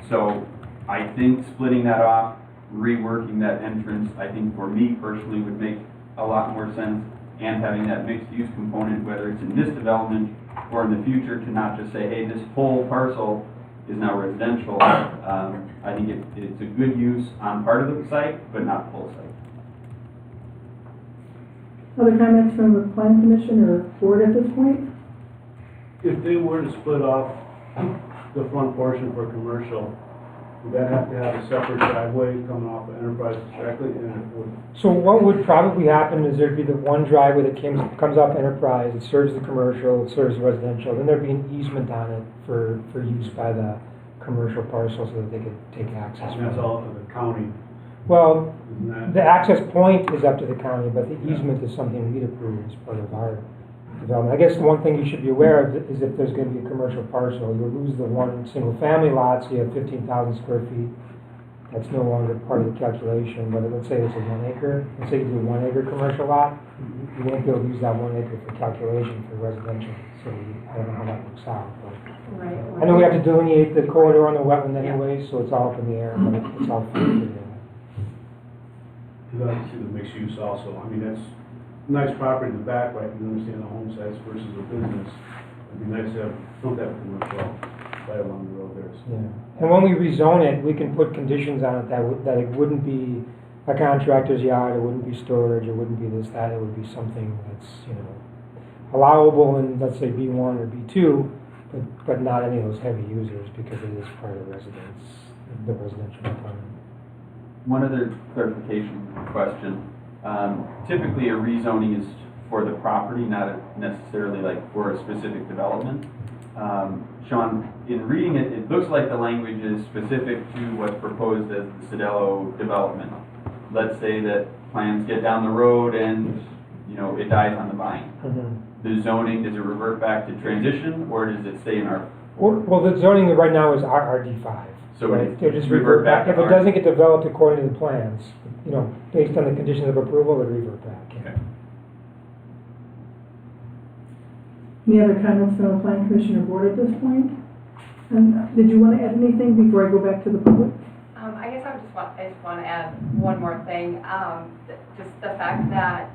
So I think splitting that off, reworking that entrance, I think for me personally would make a lot more sense, and having that mixed use component, whether it's in this development or in the future, to not just say, hey, this whole parcel is now residential. I think it's a good use on part of the site, but not the whole site. Other comments from the plan commission or board at this point? If they were to split off the front portion for commercial, would that have to have a separate driveway coming off of Enterprise directly? And it would, So what would probably happen is there'd be the one driveway that comes off Enterprise, it serves the commercial, it serves the residential, then there'd be an easement on it for use by the commercial parcel so that they could take access. and that's all to the county, Well, isn't that? the access point is up to the county, but the easement is something we'd approve as part of our development. I guess the one thing you should be aware of is if there's gonna be a commercial parcel, you'll lose the one single-family lot, so you have 15,000 square feet. That's no longer part of the calculation, but let's say it's a 1 acre, let's say you do a 1 acre commercial lot, you won't be able to use that 1 acre for calculation for residential, so I don't know how that works out, but. Right. I know we have to delineate the corridor on the wetland anyway, so it's all up in the air, but it's all factored in. Because I see the mixed use also. I mean, that's nice property in the back, right? You understand the home sites versus the business. It'd be nice to have, don't have commercial right along the road there. So. Yeah, and when we rezone it, we can put conditions on it that it wouldn't be a contractor's yard, it wouldn't be storage, it wouldn't be this, that, it would be something that's, allowable in, let's say, B1 or B2, but not any of those heavy users because it is part of the residential component. One other clarification question. Typically, a rezoning is for the property, not necessarily like for a specific development. Sean, in reading it, it looks like the language is specific to what's proposed as the Cedello development. Let's say that plans get down the road and, it dies on the vine. Mm-hmm. The zoning, does it revert back to transition, or does it stay in our? Well, the zoning right now is RD5. So right? it They'll just revert back to If it R. doesn't get developed according to the plans, based on the conditions of approval, it'll revert back. Yeah. Okay. Any other comments from the plan commission or board at this point? And did you want to add anything before I go back to the public? I guess I just want to add one more thing. Just the fact that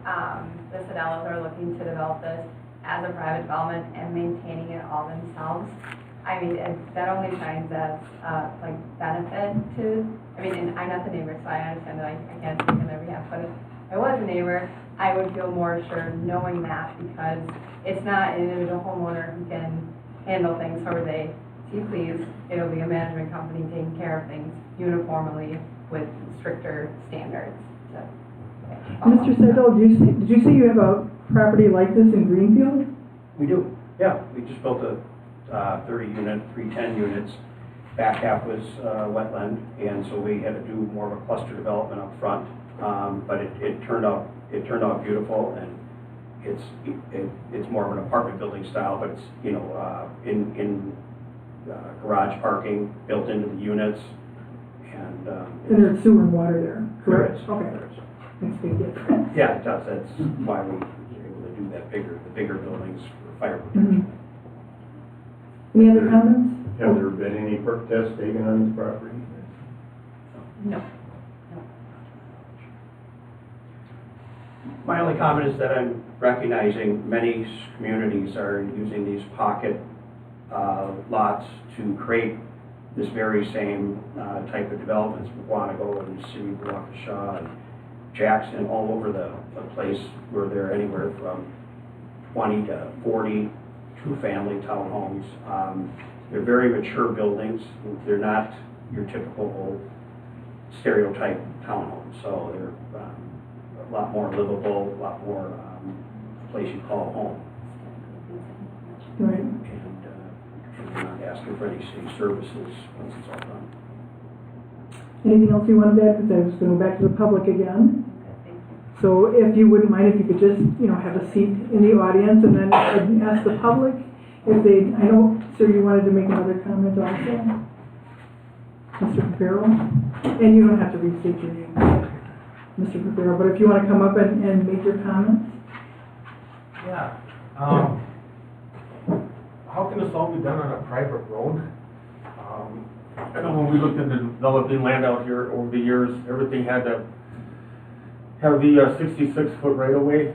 the Cedellos are looking to develop this as a private development and maintaining it all themselves. I mean, that only shines as benefit to. I mean, and I'm not the neighbor, so I understand that I can't speak on their behalf. But if I was a neighbor, I would feel more assured knowing that because it's not an individual homeowner who can handle things however they see please. It'll be a management company taking care of things uniformly with stricter standards. Mr. Seidel, did you say you have a property like this in Greenfield? We do, yeah. We just built a 30-unit, 310 units. Back half was wetland, and so we had to do more of a cluster development up front. But it turned out beautiful, and it's more of an apartment building style, but it's in garage parking built into the units, and there's sewer and water there, correct? There is. Okay. There is. Makes a big difference. Yeah, it does. That's why we were able to do that the bigger buildings for fire protection. Mm-hmm. Any other comments? Have there been any perk tests taken on this property? No. My only comment is that I'm recognizing many communities are using these pocket lots to create this very same type of developments. Wanego and City of Waukesha and Jackson, all over the place, where they're anywhere from 20 to 40 two-family townhomes. They're very mature buildings. They're not your typical old stereotype townhomes, so they're a lot more livable, a lot more a place you call home. Right. And we're not asking for any city services once it's all done. Anything else you wanted to add? Because I was going to go back to the public again. So if you wouldn't mind, if you could just, have a seat in the audience and then ask the public if they, I know, sir, you wanted to make another comment also. Mr. Papero? And you don't have to restate your name, Mr. Papero, but if you want to come up and make your comments. Yeah. How can this all be done on a private road? I know when we looked into developing land out here over the years, everything had to have the 66-foot right-of-way.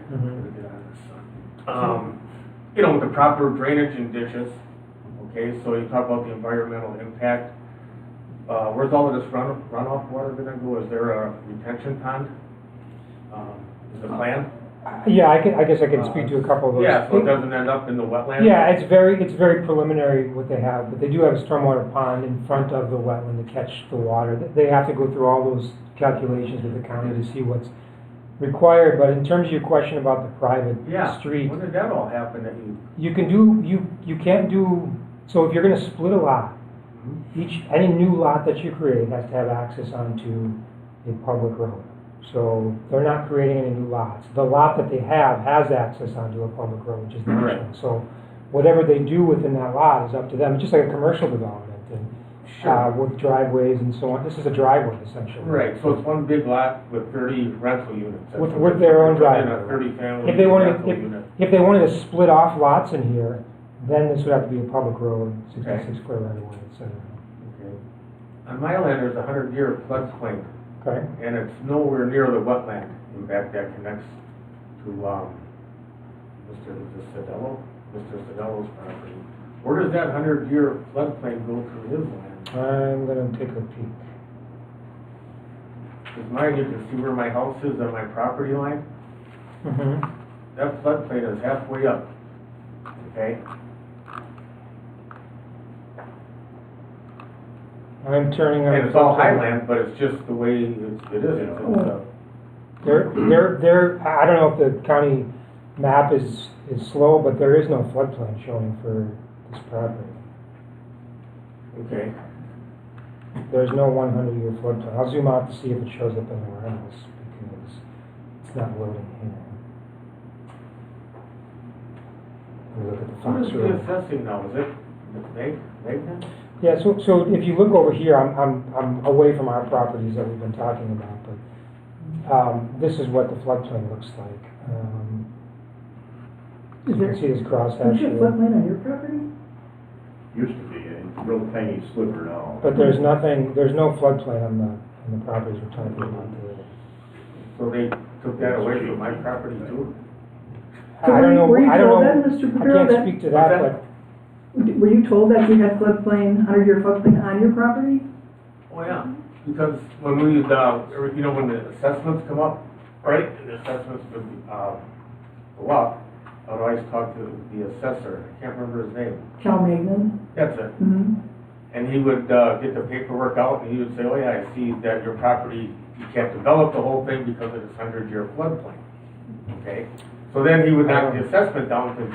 With the proper drainage and ditches. Okay, so you talk about the environmental impact. Where's all of this runoff water going to go? Is there a retention pond? Is the plan? Yeah, I guess I can speak to a couple of those. Yeah, so it doesn't end up in the wetlands? Yeah, it's very preliminary what they have, but they do have a stormwater pond in front of the wetland to catch the water. They have to go through all those calculations with the county to see what's required, but in terms of your question about the private Yeah, street, when did that all happen that you? you can do, you can't do, so if you're gonna split a lot, any new lot that you create has to have access onto a public road. So they're not creating any new lots. The lot that they have has access onto a public road, which is Right. national. So whatever they do within that lot is up to them. It's just like a commercial development and with driveways and so on. This is a driveway essentially. Right, so it's one big lot with 30 rental units. That's With what their own put in driveway. a 30 family If they wanted, rental unit. if they wanted to split off lots in here, then this would have to be a public road, 66 foot right away, et cetera. Okay. On my land, there's a 100-year floodplain, Okay? and it's nowhere near the wetland. In fact, that connects to, Mr. Cedello's property. Where does that 100-year floodplain go through his land? I'm gonna take a peek. Because mine, you can see where my house is on my property line. Mm-hmm. That floodplain is halfway up, okay? I'm turning on. And it's all highland, but it's just the way it is. I don't know if the county map is slow, but there is no floodplain showing for this property. Okay. There's no 100-year floodplain. I'll zoom out to see if it shows up anywhere else, because it's not loading here. Let me look at the What Fox is the Road. assessing now? Is it Megnan? Yeah, so if you look over here, I'm away from our properties that we've been talking about, but this is what the floodplain looks like. You can see this Is crosshatch there a here. floodplain on your property? Used to be a real tiny sliver now. But there's no floodplain on the properties we're talking about today. So they took that away from my property too? So I don't know, were you I don't told know, that, Mr. I Papero, can't that- speak to What's that, that? but Were you told that you had floodplain, 100-year floodplain on your property? Oh, yeah, because when we, when the assessments come up, right, and the assessments would, go up, I'd always talk to the assessor, I can't remember his name. Cal Magnan? That's it. Mm-hmm. And he would, get the paperwork out, and he would say, oh yeah, I see that your property, you can't develop the whole thing because of this 100-year floodplain, okay? So then he would knock the assessment down, because,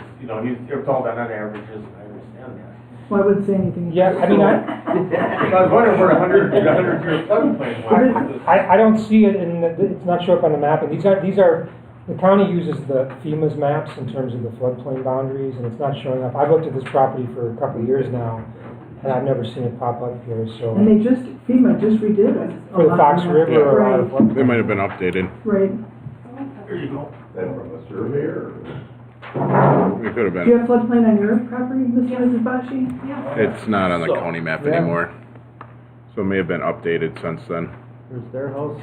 you're told that on averages, and I understand that. Well, I wouldn't say anything. yeah, I mean, So I was wondering where the 100-year floodplain was. I don't see it it's not showing up on the map, and these are, the county uses the FEMA's maps in terms of the floodplain boundaries, and it's not showing up. I've looked at this property for a couple of years now, and I've never seen it pop up here, so. And FEMA just redid it. For the Fox River or a lot of Right, They might have been updated. right. There you go. That from a surveyor? It could have Do you been. have floodplain on your property, Mr. and Mrs. Bashi? It's not on the county map Yeah. anymore. So it may have been updated since then. There's their house.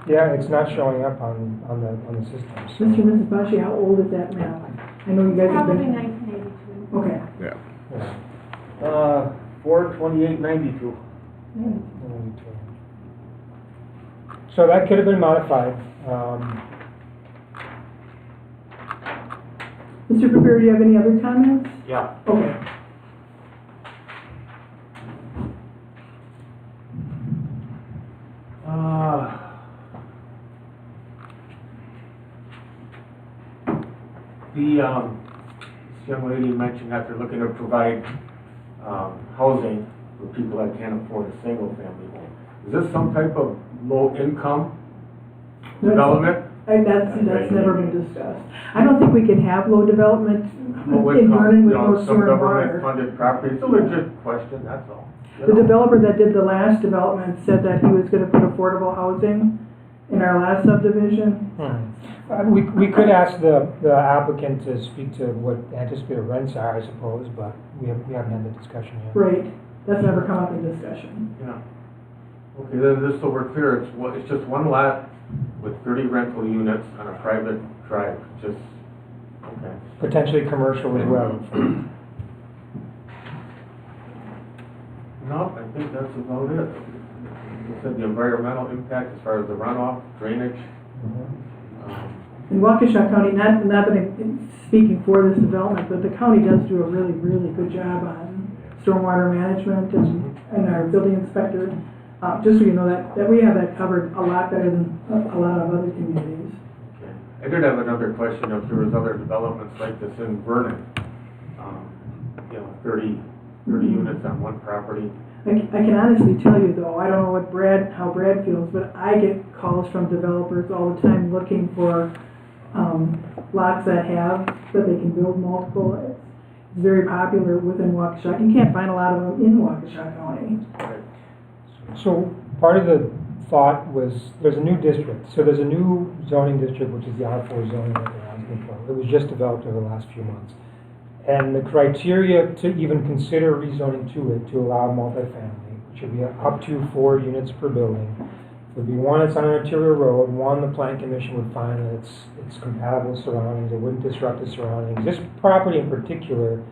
Yeah, it's not showing up on the system, so. Mr. and Mrs. Bashi, how old is that map? I know you guys have Probably been. 1982. Okay. Yeah. Yeah. 4/28/92. So that could have been modified. Mr. Papero, do you have any other comments? Yeah. Okay. This young lady mentioned that they're looking to provide, housing for people that can't afford a single-family home. Is this some type of low-income development? That's never been discussed. I don't think we can have low development in Low-income, Vernon with no some sewer and water. government-funded property, it's a legit question, that's all. The developer that did the last development said that he was gonna put affordable housing in our last subdivision. We could ask the applicant to speak to what anticipated rents are, I suppose, but we haven't had the discussion yet. Right, that's never come up in discussion. Yeah. Okay, then just so we're clear, it's just one lot with 30 rental units on a private drive, just, okay. Potentially commercial as well. No, I think that's about it. You said the environmental impact as far as the runoff, drainage. Mhm. in Waukesha County, not that I'm speaking for this development, but the county does do a really, really good job on stormwater management and our building inspector. Just so you know that we have that covered a lot better than a lot of other communities. I did have another question, if there was other developments like this in Vernon, 30 units on one property. I can honestly tell you though, I don't know how Brad feels, but I get calls from developers all the time looking for lots that they can build multiple. It's very popular within Waukesha. You can't find a lot of them in Waukesha County. So part of the thought was, there's a new district. So there's a new zoning district, which is the R4 zoning that they're asking for. It was just developed over the last few months. And the criteria to even consider rezoning to it, to allow multifamily, which would be up to 4 units per building, would be one, it's on an arterial road, one, the plan commission would find that it's compatible with surroundings, it wouldn't disrupt the surroundings. This property in particular,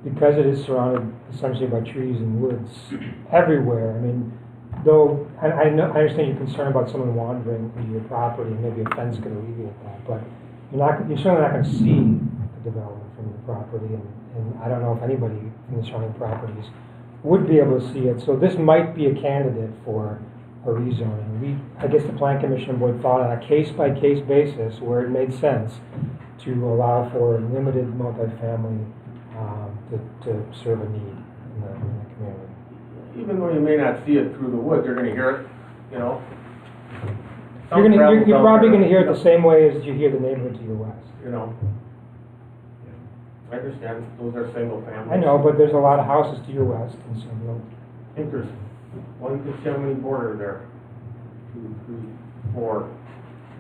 because it is surrounded essentially by trees and woods everywhere, I mean, though, and I understand your concern about someone wandering into your property, and maybe a fence could alleviate that, but you're certainly not going to see the development from your property, and I don't know if anybody in the surrounding properties would be able to see it. So this might be a candidate for a rezoning. I guess the Plan Commission would thought on a case-by-case basis where it made sense to allow for limited multifamily to serve a need in the community. Even though you may not see it through the woods, you're gonna hear it, You're probably going to hear it the same way as you hear the neighborhood to your west. I understand, those are single families. I know, but there's a lot of houses to your west, and so I think there's 1 border there, 2, 3, 4,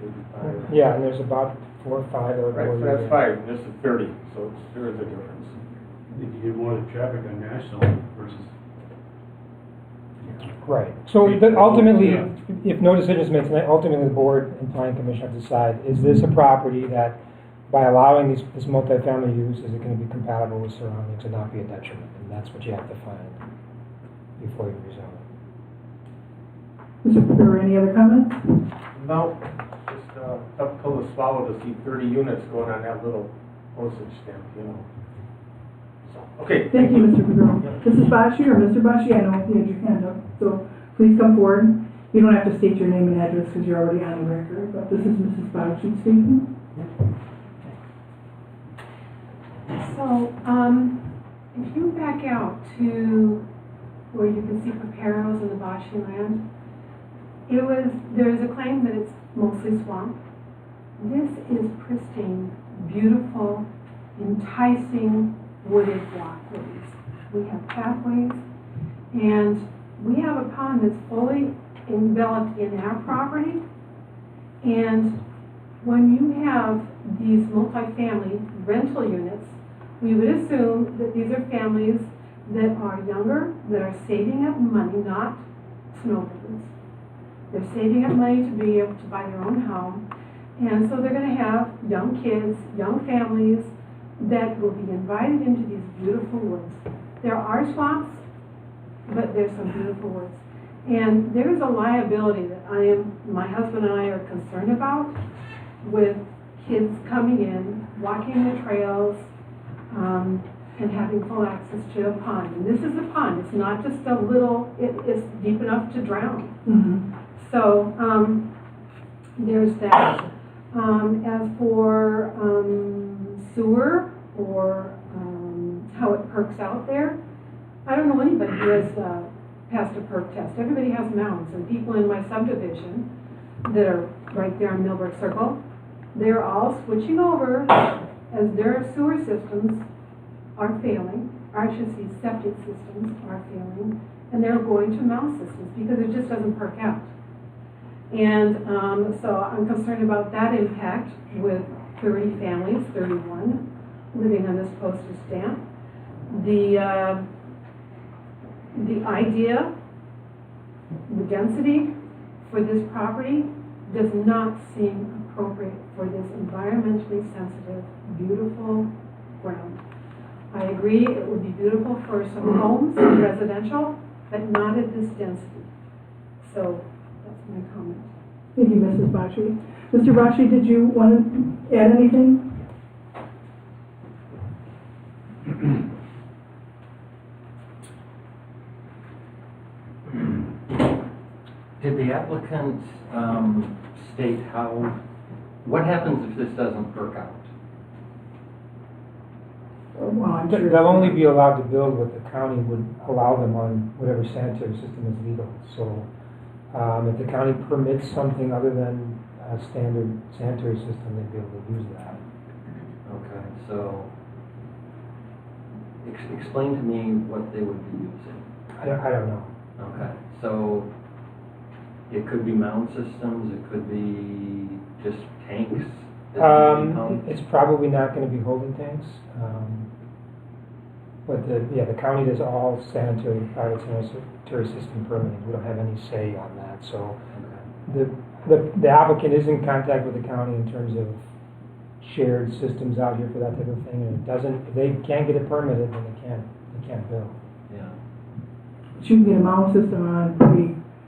maybe 5. yeah, and there's about 4 or 5 other Right, so borders that's there. 5, and this is 30, so there is a difference. I think you get more of the traffic on National versus. Right. So ultimately, Yeah. if no decision is made tonight, ultimately the board and planning commission have to decide, is this a property that, by allowing this multifamily use, is it going to be compatible with surroundings and not be a detriment? And that's what you have to find before you rezone it. Mr. Brewer, any other comments? No, just tough pill to swallow to see 30 units going on that little postage stamp, So, okay. Thank you, Mr. Brewer. Mrs. Bashi or Mr. Bashi, I know you had your hand up, so please come forward. You don't have to state your name and address because you're already on the record, but this is Mrs. Bashi speaking. So, if you back out to where you can see Paperos in the Bashi land, there is a claim that it's mostly swamp. This is pristine, beautiful, enticing wooded walkways. We have pathways, and we have a pond that's fully enveloped in our property. And when you have these multifamily rental units, we would assume that these are families that are younger, that are saving up money, not snowbirds. They're saving up money to be able to buy their own home. And so they're going to have young kids, young families that will be invited into these beautiful woods. There are swamps, but there's some beautiful woods. And there is a liability that my husband and I are concerned about with kids coming in, walking the trails, and having full access to a pond. And this is a pond. It's not just a little, it's deep enough to drown. Mm-hmm. So there's that. As for sewer or how it perks out there, I don't know anybody who has passed a perk test. Everybody has mounds, and people in my subdivision that are right there on Millbrook Circle, they're all switching over as their sewer systems are failing, or I should say septic systems are failing, and they're going to mound systems because it just doesn't perk out. And so I'm concerned about that impact with 30 families, 31, living on this postage stamp. The idea, the density for this property does not seem appropriate for this environmentally sensitive, beautiful ground. I agree it would be beautiful for some homes, residential, but not at this density. So that's my comment. Thank you, Mrs. Bashi. Mr. Rashi, did you want to add anything? Did the applicant state what happens if this doesn't work out? Well, I'm sure. They'll only be allowed to build what the county would allow them on whatever sanitary system is legal. So if the county permits something other than a standard sanitary system, they'd be able to use that. Okay, so explain to me what they would be using. I don't know. Okay, so it could be mound systems, it could be just tanks? that need to be pumped? It's probably not going to be holding tanks. But the county does all private sanitary system permitting. We don't have any say on that. So the applicant is in contact with the county in terms of shared systems out here for that type of thing. And if they can't get it permitted, then they can't build. Yeah. But you can get a mound system on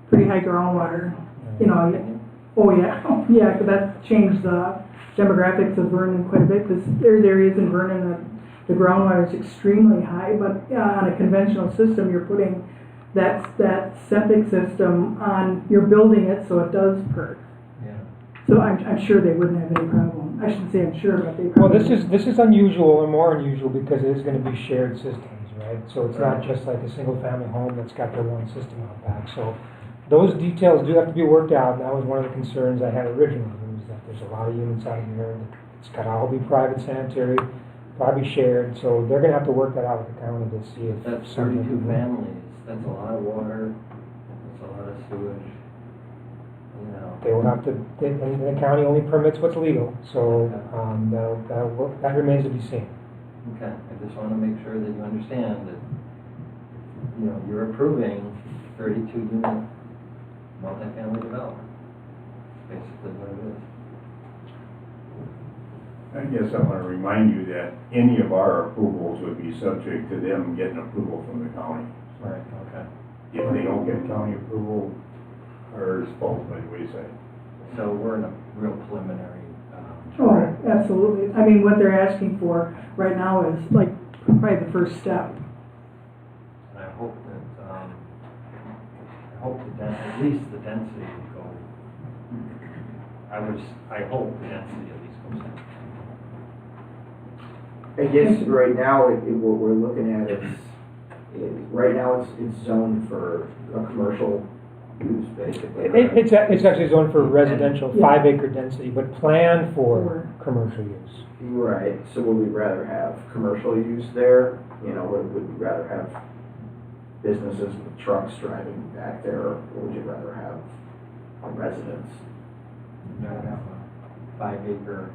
pretty high groundwater. You know, oh yeah, yeah, because that changed the demographics of Vernon quite a bit, because there's areas in Vernon that the groundwater is extremely high, but on a conventional system, you're putting that septic system on, you're building it so it does perk. Yeah. So I'm sure they wouldn't have any problem. I shouldn't say I'm sure, but they Well, probably. this is unusual or more unusual because it is going to be shared systems, right? So it's not just like a single family home that's got their one system out back. So those details do have to be worked out, and that was one of the concerns I had originally, was that there's a lot of units out here. It's got to all be private sanitary, probably shared, so they're going to have to work that out with the county to see if That's something 32 can- families, that's a lot of water, that's a lot of sewage, you know. They will have to, and the county only permits what's legal, so that remains to be seen. Okay, I just want to make sure that you understand that, you know, you're approving 32 unit multifamily development. Basically what it is. I guess I want to remind you that any of our approvals would be subject to them getting approval from the county. Right, okay. If they don't get county approval, ours falls by the wayside. So we're in a real preliminary, Oh, absolutely. I mean, what they're asking for right now is like probably the first step. and I hope that, at least the density will go, I hope the density at least goes down. I guess right now, what we're looking at is right now it's zoned for a commercial use, basically. It's actually zoned for residential, Yeah. 5-acre density, but planned for commercial use. Right, so would we rather have commercial use there? You know, would we rather have businesses with trucks driving back there, or would you rather have a residence? You'd rather have a 5-acre,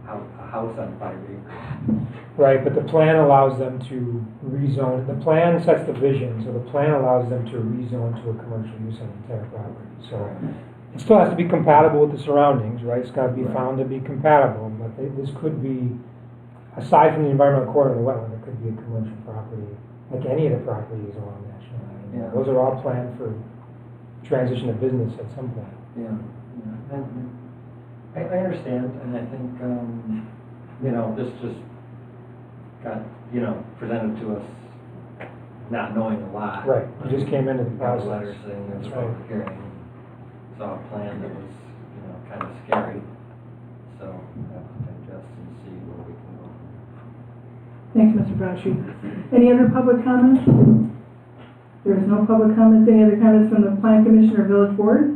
a house on 5 acres. Right, but the plan allows them to rezone, the plan sets the vision, so the plan allows them to rezone to a commercial use on the entire property. So it still has to be compatible with the surroundings, right? It's got to be found to be compatible, but this could be, aside from the environmental corridor and the wetland, it could be a commercial property, like any of the properties along National Avenue. Yeah. Those are all planned for transition of business at some point. Yeah, yeah. And I understand, and I think, you know, this just got, you know, presented to us not knowing a lot. Right, you just came into the We got a process. letter saying there was a That's right. public hearing, saw a plan that was, you know, kind of scary. So we have to digest and see where we can go. Thanks, Mr. Braschi. Any other public comments? There is no public comments. Any other comments from the Plan Commission or Village Board?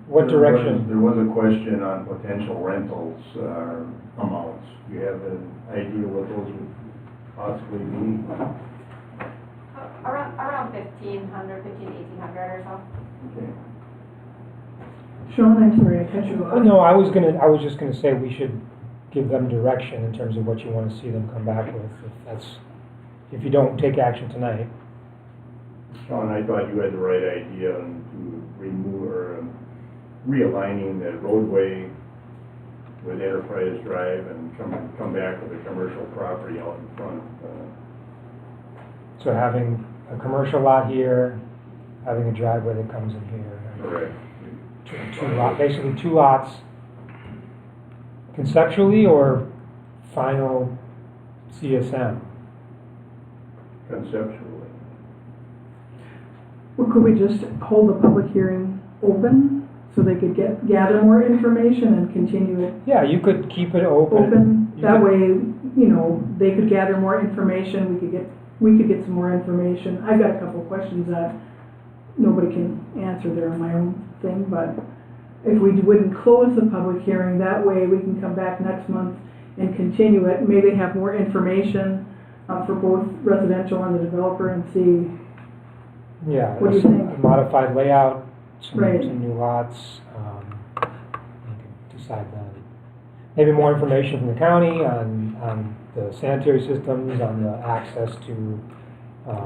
What direction? There was a question on potential rentals, amounts. Do you have an idea what those would possibly be? Around 1,500, 1,800 or so. Okay. Sean, I'm sorry, I cut you off. No, I was just gonna say we should give them direction in terms of what you want to see them come back with, if you don't take action tonight. Sean, I thought you had the right idea to remove or realigning the roadway with Enterprise Drive and come back with a commercial property out in front. So having a commercial lot here, having a driveway that comes in here. Correct. Basically two lots conceptually or final CSM? Conceptually. Well, could we just hold the public hearing open so they could gather more information and continue it Yeah, you could keep it open. open? You That could- way, they could gather more information, we could get some more information. I've got a couple of questions that nobody can answer, they're my own thing, but if we wouldn't close the public hearing, that way we can come back next month and continue it, maybe have more information for both residential and the developer and see. Yeah, What do you some think? modified layout, Right. some new lots, you can decide then. Maybe more information from the county on the sanitary systems, on the access to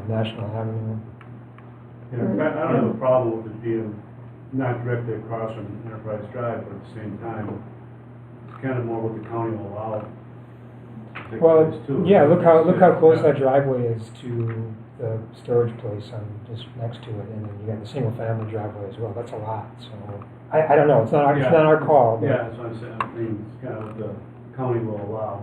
National Avenue. Yeah, I don't have a problem with it being not directly across from Enterprise Drive, but at the same time, it's kind of more what the county will allow. to take Well, place, too. yeah, look how close Yeah. that driveway is to the storage place on, just next to it, and then you got the single family driveway as well, that's a lot, so. I don't know, it's not our call, but. Yeah, that's what I'm saying, I mean, it's kind of what the county will allow.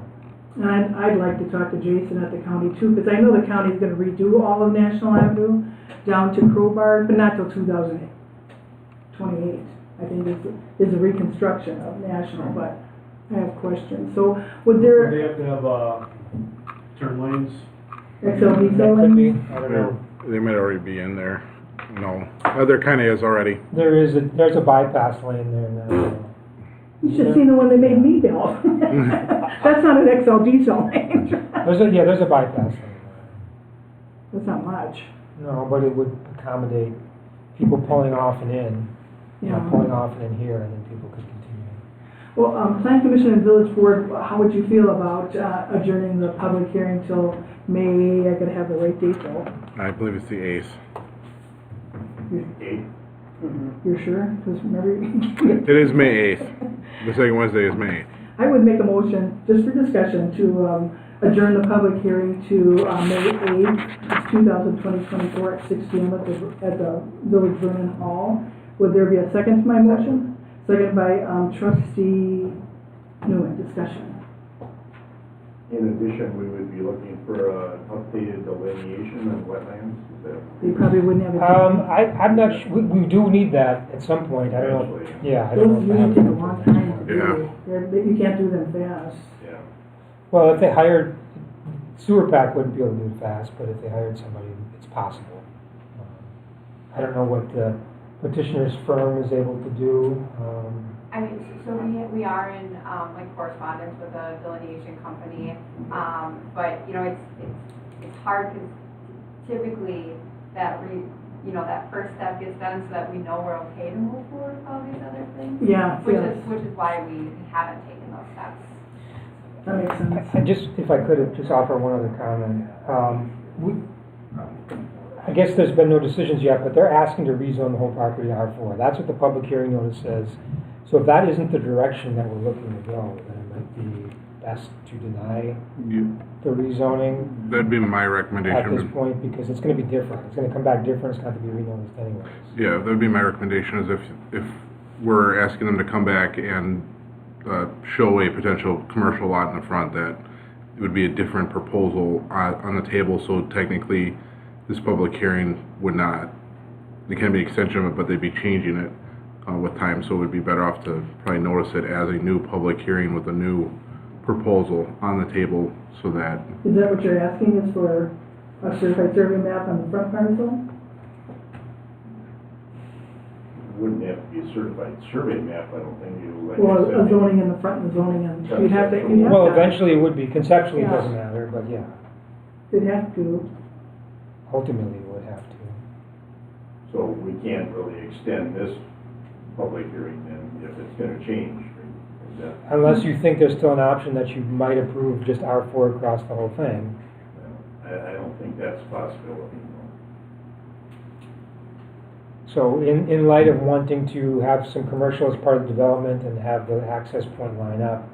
And I'd like to talk to Jason at the county too, because I know the county's gonna redo all of National Avenue down to Crowbar, but not till 2028. I think is a reconstruction of National, but I have questions. So would Do there, they have to have, turn lanes? XLV That could be, zoning? I don't know. They might already be in there. No, there kinda is already. There's a bypass lane there now. You should have seen the one they made me build. That's not an XLD zoning. There's a bypass lane there. That's not much. No, but it would accommodate people pulling off and in, Yeah. pulling off and in here, and then people could continue. Well, Plan Commission and Village Board, how would you feel about adjourning the public hearing till May, I gotta have the right date though. I believe it's the 8th. You're sure? Because remember. It is May 8th. The second Wednesday is May 8th. I would make a motion, just for discussion, to adjourn the public hearing to May 8th, 2024 at 6 p.m. at the Village Vernon Hall. Would there be a second to my motion? Second by trustee Newman. Discussion. In addition, we would be looking for an updated delineation of wetlands, is that? They probably wouldn't have it. I'm not sure, we do need that at some point, I don't know. Eventually. Yeah, I Those don't know. if usually that take a happens. long time to do. Yeah. You can't do them fast. Yeah. Well, if they hired, Sewer Pack wouldn't be able to do it fast, but if they hired somebody, it's possible. I don't know what the petitioner's firm is able to do. I mean, so we are in, like correspondence with a delineation company, but, it's hard because typically that that first step gets done so that we know we're okay to move forward with all these other things. Yeah, Which yes. is why we haven't taken those steps. That makes sense. I just, if I could, just offer one other comment. I guess there's been no decisions yet, but they're asking to rezone the whole property to R4. That's what the public hearing notice says. So if that isn't the direction that we're looking to go, then it might be best to deny the rezoning That'd be my at this recommendation. point, because it's gonna be different. It's gonna come back different, it's gonna have to be renoticed anyways. Yeah, that'd be my recommendation is if we're asking them to come back and show a potential commercial lot in the front, that it would be a different proposal on the table, so technically this public hearing would not, it can be extension of it, but they'd be changing it with time, so it would be better off to probably notice it as a new public hearing with a new proposal on the table, so that, Is that what you're asking, is for a certified survey map on the front parcel? Wouldn't have to be a certified survey map, I don't think you, like Well, I said. a zoning in the front and the zoning in, you'd have to. Well, eventually it would be, conceptually it Yeah. doesn't matter, but yeah, You'd have to. ultimately it would have to. So we can't really extend this public hearing then, if it's gonna change. Is that, Unless you think there's still an option that you might approve just R4 across the whole thing. I don't think that's a possibility. So in light of wanting to have some commercial as part of the development and have the access point line up,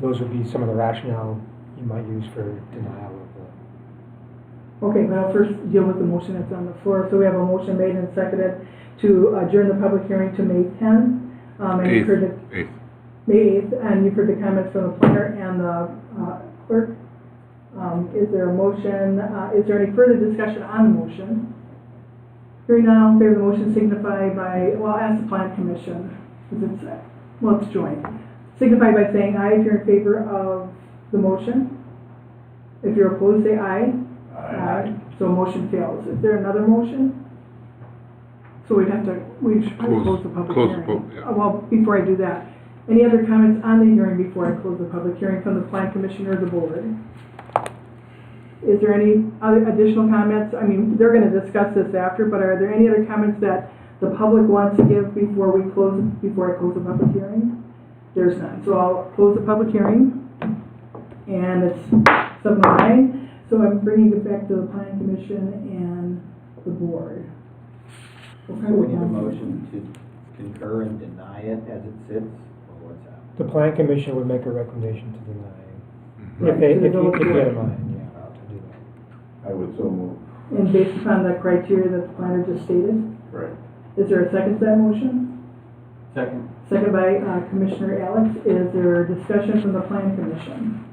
those would be some of the rationale you might use for denial of the. Okay, but I'll first deal with the motion that's on the floor. So we have a motion made and seconded to adjourn the public hearing to May 10th. And Eighth. encourage it- 8th. May 8th, and you've heard the comments from the planner and the clerk. Is there a motion, is there any further discussion on the motion? Hearing none, all in favor of the motion signify by, well, ask the plan commission, because it's, well, it's joint. Signify by saying aye if you're in favor of the motion. If you're opposed, say aye. Aye. So motion fails. Is there another motion? So we should probably close the public close the hearing. vote, yeah. Well, before I do that, any other comments on the hearing before I close the public hearing from the plan commission or the board? Is there any other additional comments? I mean, they're gonna discuss this after, but are there any other comments that the public wants to give before I close the public hearing? There's none. So I'll close the public hearing. And it's 7:09, so I'm bringing it back to the plan commission and the board. So we need a motion to concur and deny it as it sits, or what's that? The plan commission would make a recommendation to deny. Right, If they, to the if you village had board. in mind, yeah, to do that. I would so move. And based upon the criteria that the planner just stated, Right. is there a second to that motion? Second. Second by Commissioner Alex. Is there discussion from the plan commission?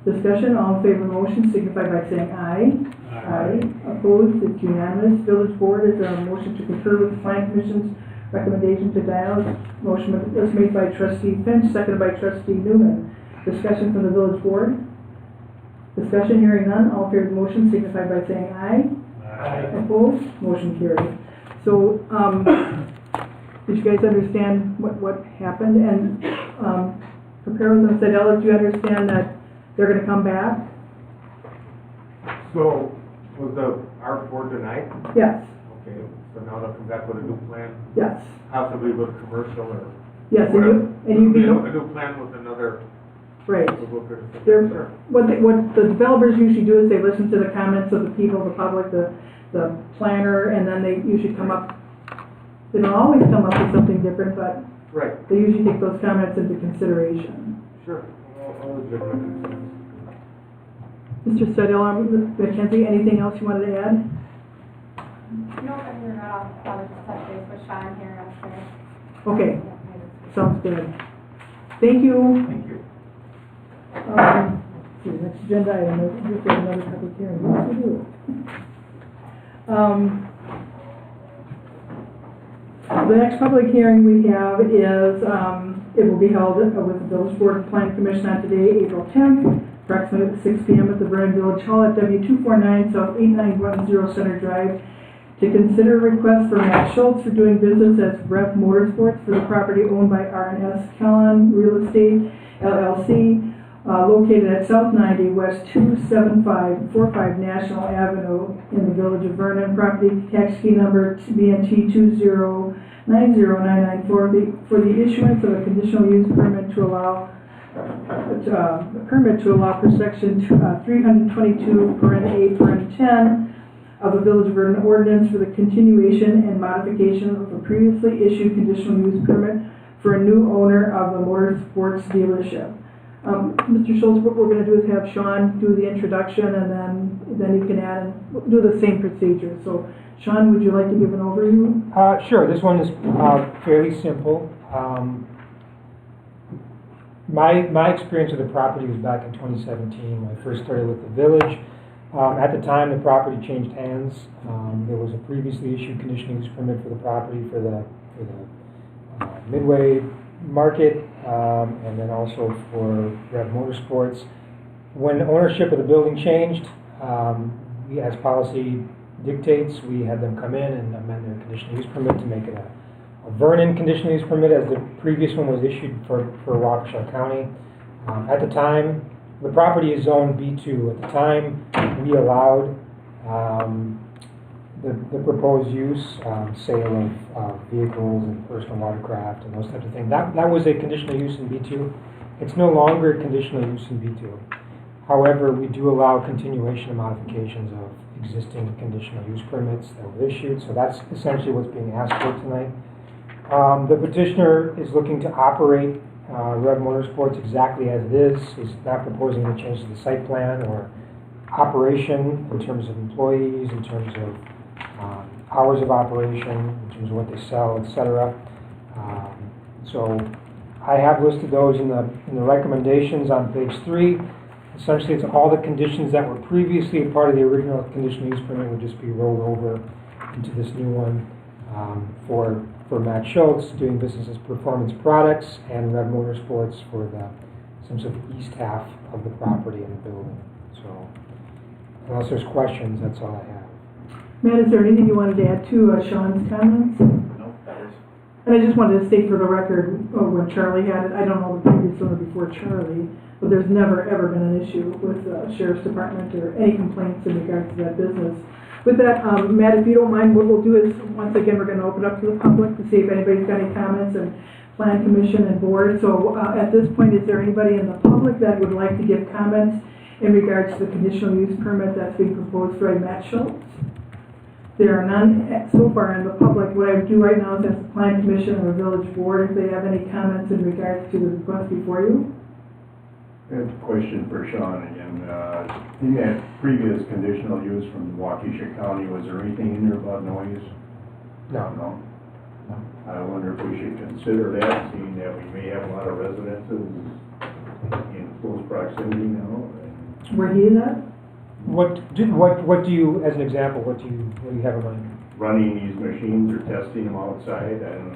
Discussion, all in favor of the motion signify by saying aye. Aye. Opposed, it's unanimous. Village board, is there a motion to concur with the plan commission's recommendation to dial? Motion was made by trustee Finch, seconded by trustee Newman. Discussion from the village board? Discussion, hearing none, all in favor of the motion signify by saying aye. Aye. Opposed, motion carried. So, did you guys understand what happened? And, Preparos and Sedella, do you understand that they're gonna come back? So, was the R4 denied? Yes, Okay, so now they'll come back with a new plan, yes, possibly with commercial or yes, whatever. and you A new plan with another, right. look or something. They're, what the developers usually do is they listen to the comments of the people, the public, the planner, and then they usually come up, they don't always come up with something different, but Right, they usually take those comments into consideration. sure. All legitimate concerns. Mr. Sedell, Mackenzie, anything else you wanted to add? No, and we're not, I'll just touch base with Sean here after. Okay, sounds good. Thank you. Thank you. See, the next agenda item is another public hearing. Yes, we do. The next public hearing we have is, it will be held with the Village Board and Planning Commission on today, April 10th, approximately at 6 p.m. at the Vernon Village Hall at W249 South 8910 Center Drive, to consider a request for Matt Schultz for doing business as Rev Motorsports for the property owned by R&S Kellon Real Estate LLC, located at South 90 West 27545 National Avenue in the Village of Vernon. Property tax key number BNT 2090994 for the issuance of a conditional use permit to allow per section 322 paren 10 of the Village of Vernon ordinance for the continuation and modification of a previously issued conditional use permit for a new owner of the motorsports dealership. Mr. Schultz, what we're going to do is have Sean do the introduction, and then you can add and do the same procedure. So, Sean, would you like to give an overview? Sure, this one is fairly simple. My experience with the property was back in 2017 when I first started with the village. At the time, the property changed hands. There was a previously issued conditional use permit for the property for the Midway Market, and then also for Rev Motorsports. When ownership of the building changed, we, as policy dictates, we had them come in and amend their conditional use permit to make it a Vernon conditional use permit, as the previous one was issued for Waukesha County. At the time, the property is zoned B2. At the time, we allowed the proposed use, sale of vehicles and personal watercraft and those types of things. That was a conditional use in B2. It's no longer a conditional use in B2. However, we do allow continuation and modifications of existing conditional use permits that were issued, so that's essentially what's being asked for tonight. The petitioner is looking to operate Rev Motorsports exactly as it is. He's not proposing any changes to the site plan or operation in terms of employees, in terms of hours of operation, in terms of what they sell, etc. So I have listed those in the recommendations on page 3. Essentially, it's all the conditions that were previously a part of the original conditional use permit would just be rolled over into this new one for Matt Schultz, doing business as Performance Products, and Rev Motorsports for essentially the east half of the property and the building. So, unless there's questions, that's all I have. Matt, is there anything you wanted to add to Sean's comments? No, that was. And I just wanted to state for the record, when Charlie had it, I don't know the previous owner before Charlie, but there's never ever been an issue with the Sheriff's Department or any complaints in regards to that business. With that, Matt, if you don't mind, what we'll do is, once again, we're going to open up to the public to see if anybody's got any comments, and Plan Commission and Board. So at this point, is there anybody in the public that would like to give comments in regards to the conditional use permit that's being proposed by Matt Schultz? There are none so far in the public. What I would do right now is ask the Plan Commission or the Village Board if they have any comments in regards to the request before you. I have a question for Sean again. In that previous conditional use from Waukesha County, was there anything in there about noise? No. I wonder if we should consider that, seeing that we may have a lot of residences in close proximity now. Where he is at? What do you, as an example, what do you have in mind? Running these machines or testing them outside, I don't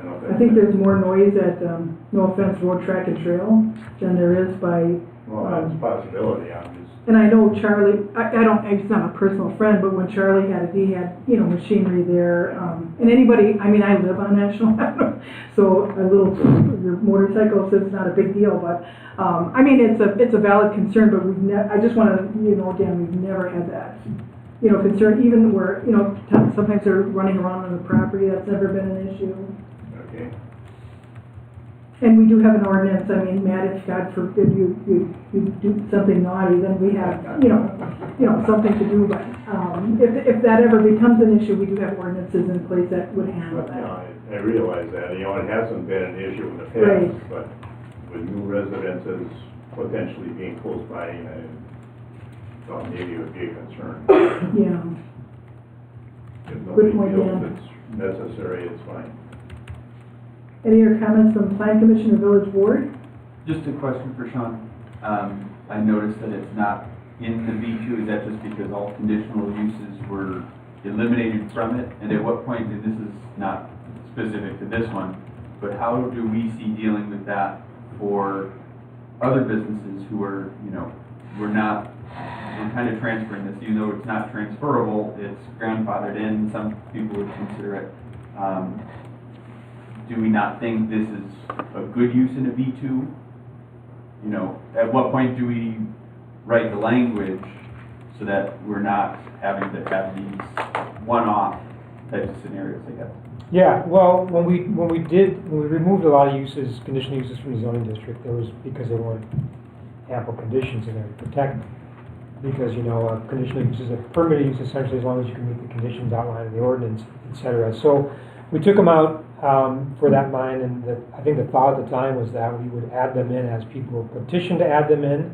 know. I think there's more noise at, no offense, Road Track and Trail than there is by. Well, that's a possibility, I'm just. And I know Charlie, he's not a personal friend, but when Charlie had it, he had, machinery there. And anybody, I live on National Avenue, so a little, your motorcycle, so it's not a big deal, but, it's a valid concern, but I just want to, again, we've never had that, concern, even where, sometimes they're running around on the property, that's never been an issue. Okay. And we do have an ordinance. Matt, if God forbid you do something naughty, then we have, something to do. But if that ever becomes an issue, we do have ordinances in place that would handle that. I realize that. It hasn't been an issue in the past, Right. but with new residences potentially being close by, I thought maybe it would be a concern. Yeah. If Good nobody point, feels Dan. it's necessary, it's fine. Any other comments from Plan Commission or Village Board? Just a question for Sean. I noticed that it's not in the B2. Is that just because all conditional uses were eliminated from it? And at what point, and this is not specific to this one, but how do we see dealing with that for other businesses who are, we're kind of transferring this, even though it's not transferable, it's grandfathered in, some people would consider it. Do we not think this is a good use in a B2? At what point do we write the language so that we're not having to have these one-off types of scenarios, I guess? Yeah, well, when we removed a lot of uses, conditional uses from the zoning district, there was because there weren't ample conditions in there to protect. Because a conditional use is a permitted use essentially as long as you can meet the conditions outlined in the ordinance, etc. So we took them out for that mind, and I think the thought at the time was that we would add them in as people petitioned to add them in.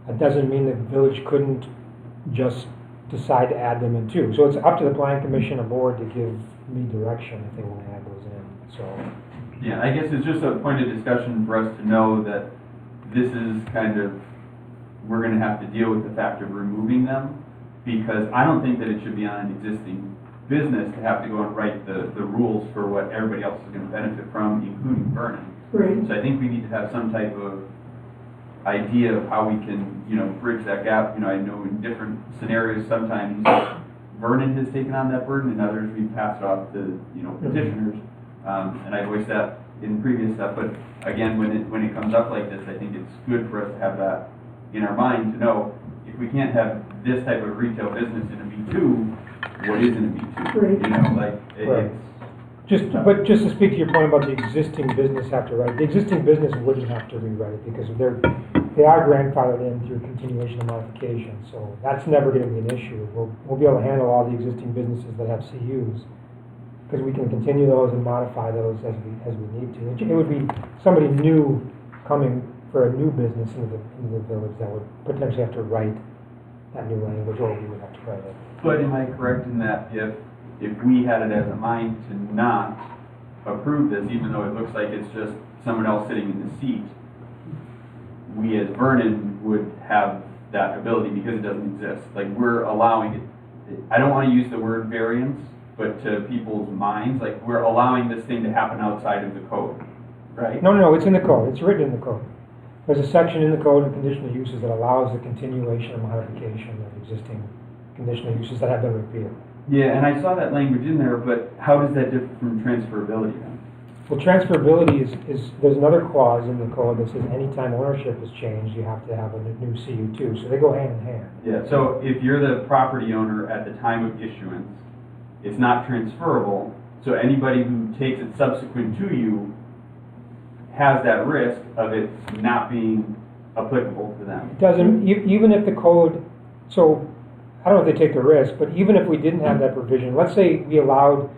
That doesn't mean the village couldn't just decide to add them in too. So it's up to the Plan Commission or Board to give me direction if they want to add those in. So yeah, I guess it's just a point of discussion for us to know that this is kind of, we're going to have to deal with the fact of removing them, because I don't think that it should be on an existing business to have to go and write the rules for what everybody else is going to benefit from, including Vernon. Right. So I think we need to have some type of idea of how we can, bridge that gap. I know in different scenarios, sometimes Vernon has taken on that burden, and others we pass it off to, petitioners. And I voiced that in previous stuff, but again, when it comes up like this, I think it's good for us to have that in our mind to know if we can't have this type of retail business in a B2, what is in a B2? Right. Right. But just to speak to your point about the existing business have to write, the existing business wouldn't have to rewrite it because they are grandfathered in through continuation of modification. So that's never going to be an issue. We'll be able to handle all the existing businesses that have CUs because we can continue those and modify those as we need to. It would be somebody new coming for a new business into the village that would potentially have to write that new language, or we would have to write it. But am I correct in that if we had it as a mind to not approve this, even though it looks like it's just someone else sitting in the seat, we as Vernon would have that ability because it doesn't exist. Like, we're allowing it, I don't want to use the word variance, but to people's minds, like, we're allowing this thing to happen outside of the code, right? No, it's in the code, it's written in the code. There's a section in the code of conditional uses that allows the continuation or modification of existing conditional uses that have been repealed. Yeah, and I saw that language in there, but how does that differ from transferability then? Well, transferability is there's another clause in the code that says anytime ownership is changed, you have to have a new CU2, so they go hand in hand. Yeah, so if you're the property owner at the time of issuance, it's not transferable, so anybody who takes it subsequent to you has that risk of it not being applicable to them. It doesn't, even if the code, so I don't know if they take the risk, but even if we didn't have that provision, let's say we allowed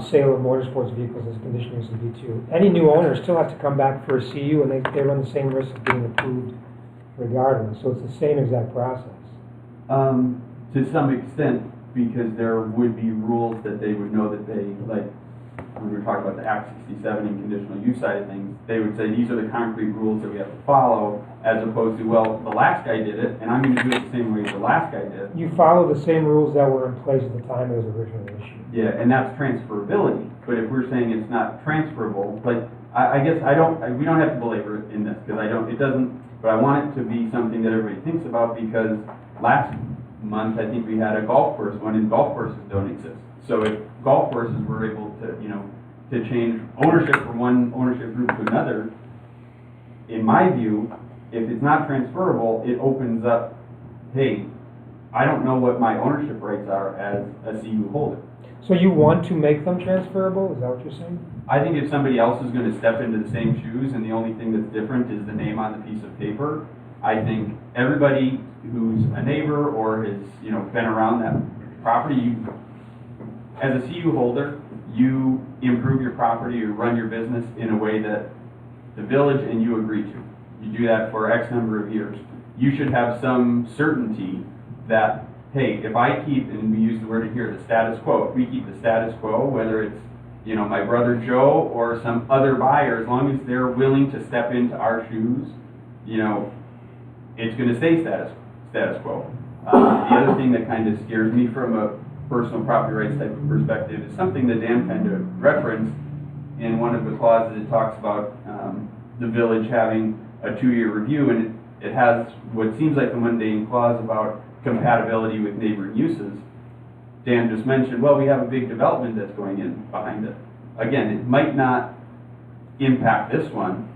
sale of motorsports vehicles as a conditional use in B2, any new owner still has to come back for a CU and they run the same risk of being approved regardless, so it's the same exact process. To some extent, because there would be rules that they would know that they, like, when we were talking about the Act 67 and conditional use side of things, they would say these are the concrete rules that we have to follow, as opposed to, well, the last guy did it, and I'm going to do it the same way the last guy did. You follow the same rules that were in place at the time it was originally issued. Yeah, and that's transferability. But if we're saying it's not transferable, like, I guess we don't have to belabor it in this, because it doesn't, but I want it to be something that everybody thinks about, because last month, I think we had a golf course one, and golf courses don't exist. So if golf courses were able to, to change ownership from one ownership group to another, in my view, if it's not transferable, it opens up, hey, I don't know what my ownership rights are as a CU holder. So you want to make them transferable? Is that what you're saying? I think if somebody else is going to step into the same shoes and the only thing that's different is the name on the piece of paper, I think everybody who's a neighbor or has, been around that property, as a CU holder, you improve your property or run your business in a way that the village and you agree to. You do that for X number of years. You should have some certainty that, hey, if I keep, and we use the word in here, the status quo, if we keep the status quo, whether it's, my brother Joe or some other buyer, as long as they're willing to step into our shoes, it's going to stay status quo. The other thing that kind of scares me from a personal property rights type of perspective is something that Dan kind of referenced in one of the clauses. It talks about the village having a 2-year review, and it has what seems like a mundane clause about compatibility with neighboring uses. Dan just mentioned, well, we have a big development that's going in behind it. Again, it might not impact this one,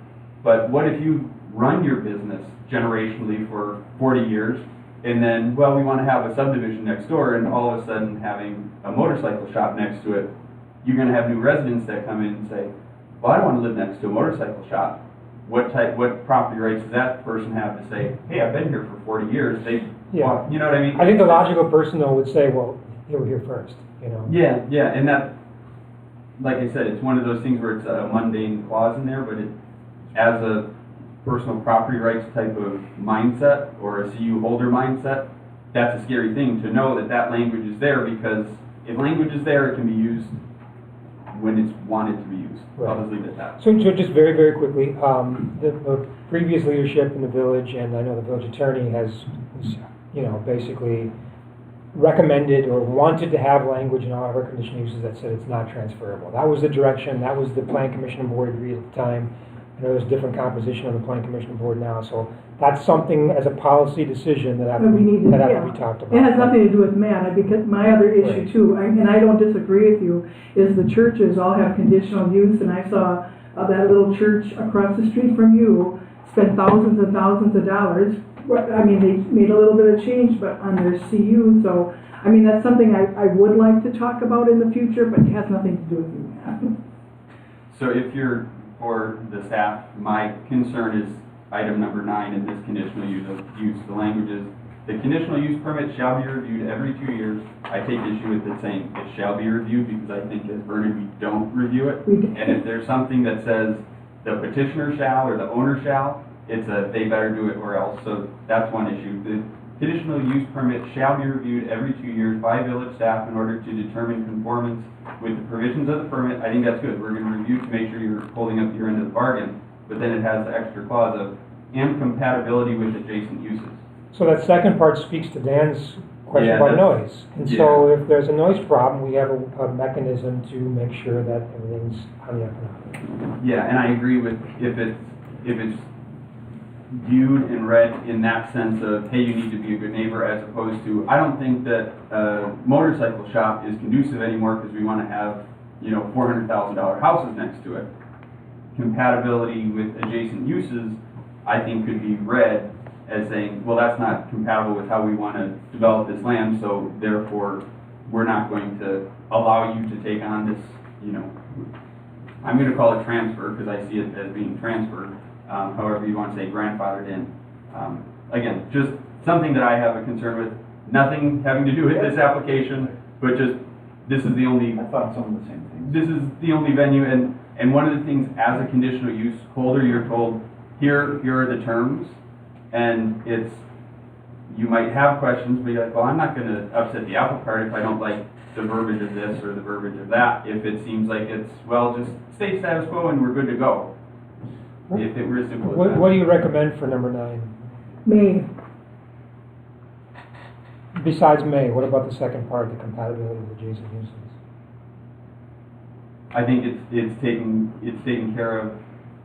but what if you run your business generationally for 40 years, and then, well, we want to have a subdivision next door, and all of a sudden having a motorcycle shop next to it, you're going to have new residents that come in and say, well, I don't want to live next to a motorcycle shop. What property rights does that person have to say, hey, I've been here for 40 years, Yeah. You know what I mean? I think the logical person though would say, well, they were here first, Yeah, and that, like I said, it's one of those things where it's a mundane clause in there, but as a personal property rights type of mindset or a CU holder mindset, that's a scary thing to know that language is there, because if language is there, it can be used when it's wanted to be used. Right. I'll just leave it at that. So just very, very quickly, the previous leadership in the village, and I know the village attorney has, basically recommended or wanted to have language in all of our conditional uses that said it's not transferable. That was the direction, that was the plan commission and board agreed at the time. I know there's a different composition on the plan commission and board now, so that's something as a policy decision that have to be talked about. It has nothing to do with man, because my other issue Right. too, and I don't disagree with you, is the churches all have conditional use, and I saw that little church across the street from you spend thousands and thousands of dollars. I mean, they made a little bit of change, but on their CU, so, that's something I would like to talk about in the future, but it has nothing to do with you, man. So if you're, for the staff, my concern is item number 9 in this conditional use. The language is, the conditional use permit shall be reviewed every 2 years. I take issue with it saying it shall be reviewed, because I think as Vernon, we don't review it. And if there's something that says the petitioner shall or the owner shall, it's a they better do it or else. So that's one issue. conditional use permit shall be reviewed every 2 years by village staff in order to determine conformance with the provisions of the permit. I think that's good. We're gonna review to make sure you're holding up your end of the bargain. But then it has the extra clause of, and compatibility with adjacent uses. So that second part speaks to Dan's question Yeah, about that's- noise. And so if there's a noise problem, we have a mechanism to make sure that everything's on the up and up. Yeah, and I agree with if it's viewed and read in that sense of, hey, you need to be a good neighbor, as opposed to, I don't think that a motorcycle shop is conducive anymore because we want to have, $400,000 houses next to it. Compatibility with adjacent uses, I think, could be read as saying, well, that's not compatible with how we want to develop this land, so therefore, we're not going to allow you to take on this, I'm going to call it transfer, because I see it as being transferred, however you want to say grandfathered in. Again, just something that I have a concern with, nothing having to do with this application, but just, this is the only, I thought some of the same things. this is the only venue, and one of the things as a conditional use holder, you're told, here are the terms, and it's, you might have questions, but you're like, well, I'm not going to upset the apple cart if I don't like the verbiage of this or the verbiage of that. If it seems like it's, well, just stay status quo and we're good to go. If it were as simple as that. What do you recommend for number 9? May. Besides May, what about the second part, the compatibility with adjacent uses? I think it's taken care of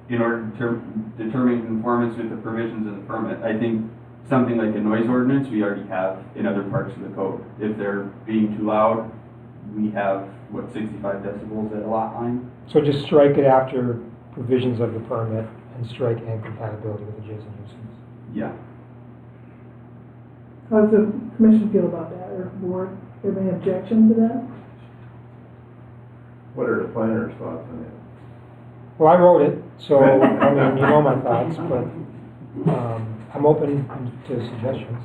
in order to determine conformance with the provisions of the permit. I think something like a noise ordinance we already have in other parts of the code. If they're being too loud, we have, 65 decibels at a lot line? So just strike it after provisions of the permit and strike and compatibility with adjacent uses. Yeah. How does the commission feel about that, or board? Have any objection to that? What are the planner's thoughts on that? Well, I wrote it, so, I mean, you know my thoughts, but I'm open to suggestions.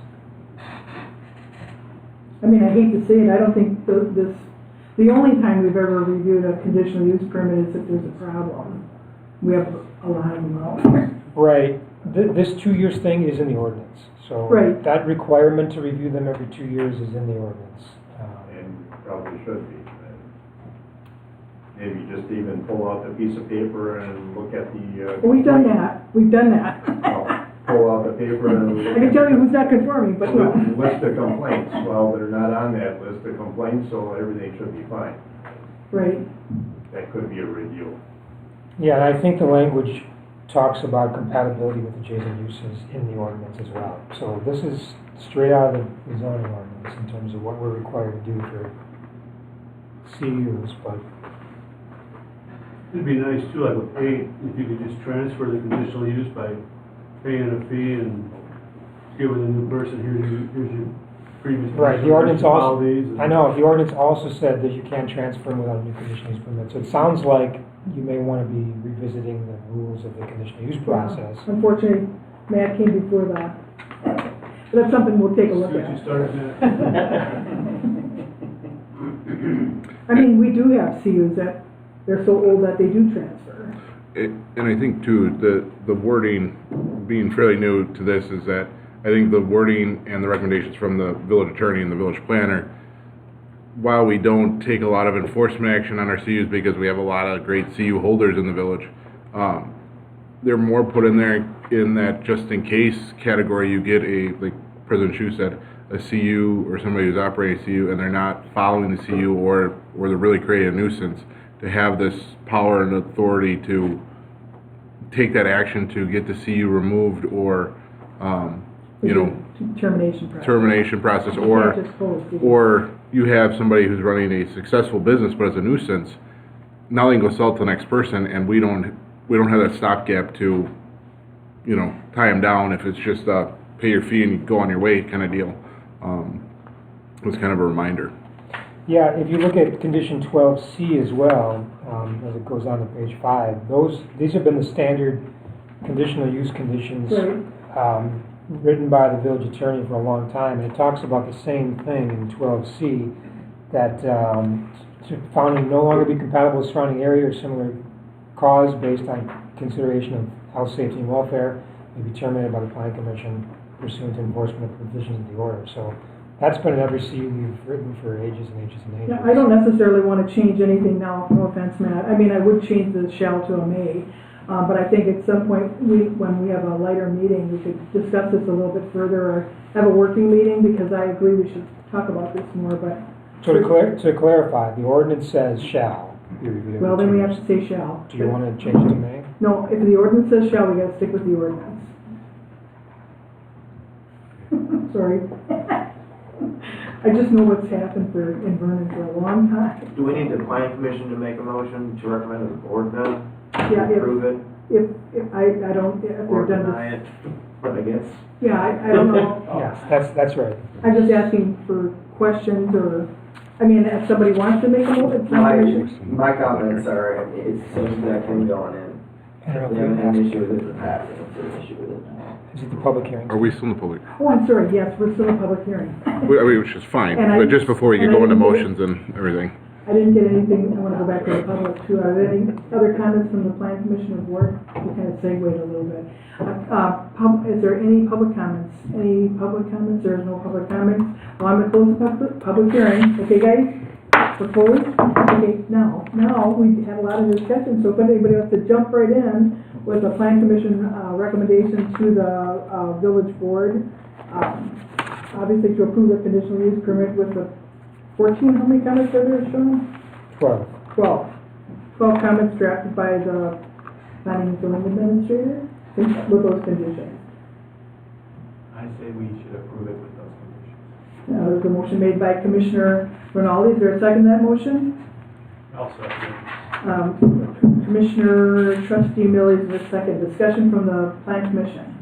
I mean, I hate to say it, I don't think the only time we've ever reviewed a conditional use permit is if there's a problem. We have a lot of them out there. Right. This 2 years thing is in the ordinance. So Right. that requirement to review them every 2 years is in the ordinance. And probably should be. Maybe just even pull out the piece of paper and look at the. Well, we've done that, Pull out the paper and. I can tell you who's not conforming, but no. List of complaints. Well, they're not on that list of complaints, so everything should be fine. Right. That could be a review. Yeah, and I think the language talks about compatibility with adjacent uses in the ordinance as well. So this is straight out of the zoning ordinance in terms of what we're required to do for CUs, but It'd be nice too, like with A, if you could just transfer the conditional use by paying a fee and giving the new person, here's your previous. right, the ordinance also, and- I know, the ordinance also said that you can't transfer them without a new conditional use permit. So it sounds like you may want to be revisiting the rules of the conditional use process. Unfortunately, Matt came before that. But that's something we'll take a look See what you at. started, Matt. I mean, we do have CUs that, they're so old that they do transfer. And I think too, the wording, being fairly new to this, is that I think the wording and the recommendations from the village attorney and the village planner, while we don't take a lot of enforcement action on our CUs because we have a lot of great CU holders in the village, they're more put in there in that just in case category. You get like President Shu said, a CU or somebody who's operating a CU and they're not following the CU or they're really creating a nuisance, to have this power and authority to take that action to get the CU removed or, termination process, or you have somebody who's running a successful business but it's a nuisance, now they can go sell it to the next person and we don't have that stopgap to, tie them down if it's just pay your fee and you go on your way kind of deal. It was kind of a reminder. Yeah, if you look at condition 12C as well, as it goes on to page 5, these have been the standard conditional use conditions written by the village attorney for a long time, and it talks about the same thing in 12C, that founding no longer be compatible with surrounding area or similar cause based on consideration of health, safety, and welfare may be terminated by the planning commission. pursuant to enforcement of provisions of the order. So that's been in every C we've written for ages and ages and ages. Yeah, I don't necessarily want to change anything now, no offense, Matt. I mean, I would change the shall to a may. But I think at some point, when we have a lighter meeting, we could discuss this a little bit further or have a working meeting, because I agree we should talk about this more, but. So to clarify, the ordinance says shall be reviewed every Well, then 2 we years. have to say shall. Do you want to change it to may? No, if the ordinance says shall, we gotta stick with the ordinance. Sorry. I just know what's happened in Vernon for a long time. Do we need the planning commission to make a motion to recommend to the board then? Yeah, Approve it, If I don't, if or they're done deny this. it, but I guess. Yeah, I don't know. Yes, that's right. I'm just asking for questions or, I mean, if somebody wants to make a motion. My comments are, it's the same exact thing going in. I don't know if We haven't we had an asked- issue with it in the past, I don't see an issue with it now. Is it the public hearing? Are we still in the public? Oh, I'm sorry, yes, we're still in public hearing. Which is fine, And I- but just before you and go I into didn't get- motions and everything. I didn't get anything, I want to go back to the public too. Are there any other comments from the plan commission or board? We kind of segued a little bit. Is there any public comments? Any public comments? There is no public comments. Well, I'm going to close the public hearing. Okay, guys? We're closed? Okay, now, we've had a lot of discussion, so if anybody wants to jump right in with a plan commission recommendation to the village board, obviously to approve the conditional use permit with the 14, how many comments are there, Sean? 12. 12 comments drafted by the planning and zoning administrator with those conditions. I say we should approve it with those conditions. Now, there's a motion made by Commissioner Rinaldi. Is there a second to that motion? I'll second. Commissioner Trustee Millie is the second. Discussion from the plan commission.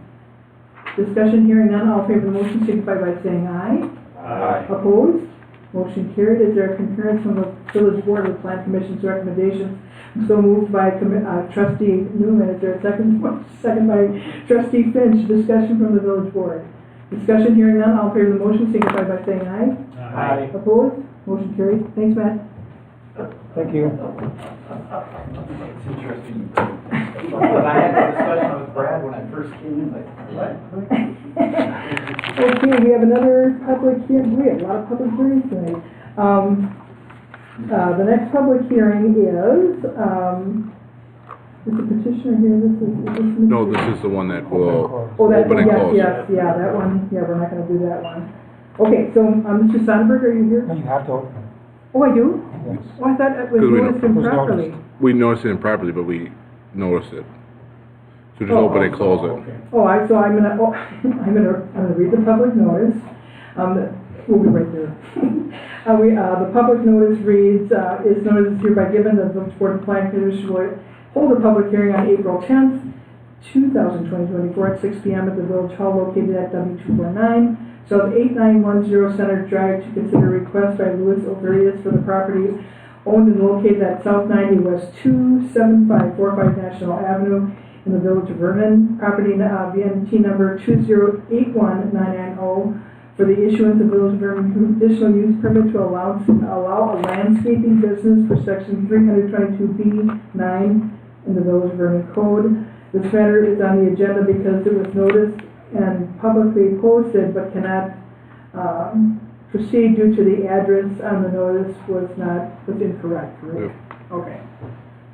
Discussion, hearing none, all in favor of the motion signify by saying aye. Aye. Opposed? Motion carried. Is there a concurrence from the village board with plan commission's recommendations? So moved by Trustee Newman. Is there a second? Second by Trustee Finch. Discussion from the village board. Discussion, hearing none, all in favor of the motion signify by saying aye. Aye. Opposed? Motion carried. Thanks, Matt. Thank you. It's interesting. I had a discussion with Brad when I first came in, like, what? Okay, we have another public hearing. We have a lot of public hearings tonight. The next public hearing is the petitioner here? This is No, this is the one that will Oh, that, open and yes, close. yes, yeah, that one, yeah, we're not gonna do that one. Okay, so, Mr. Sonnenberg, are you here? No, you have to open it. Oh, I do? Yes. Oh, I thought it was 'Cause we noticed It was improperly. noticed. We noticed it improperly, but we noticed it. So just open and close it. Oh, I'm gonna read the public notice. We'll be right there. The public notice reads, is notice hereby given that the village board of planning commission will hold a public hearing on April 10th, 2024 at 6 p.m. at the village hall located at W249, South 8910 Center Drive to consider a request by Louis Overius for the property owned and located at South 90 West 27545 National Avenue in the village of Vernon. Property VNT number 2081990 for the issuance of village of Vernon conditional use permit to allow a landscaping business for section 322B9 in the village of Vernon code. This matter is on the agenda because it was noticed and publicly posted but cannot proceed due to the address on the notice was incorrect, correct? Yep. Okay.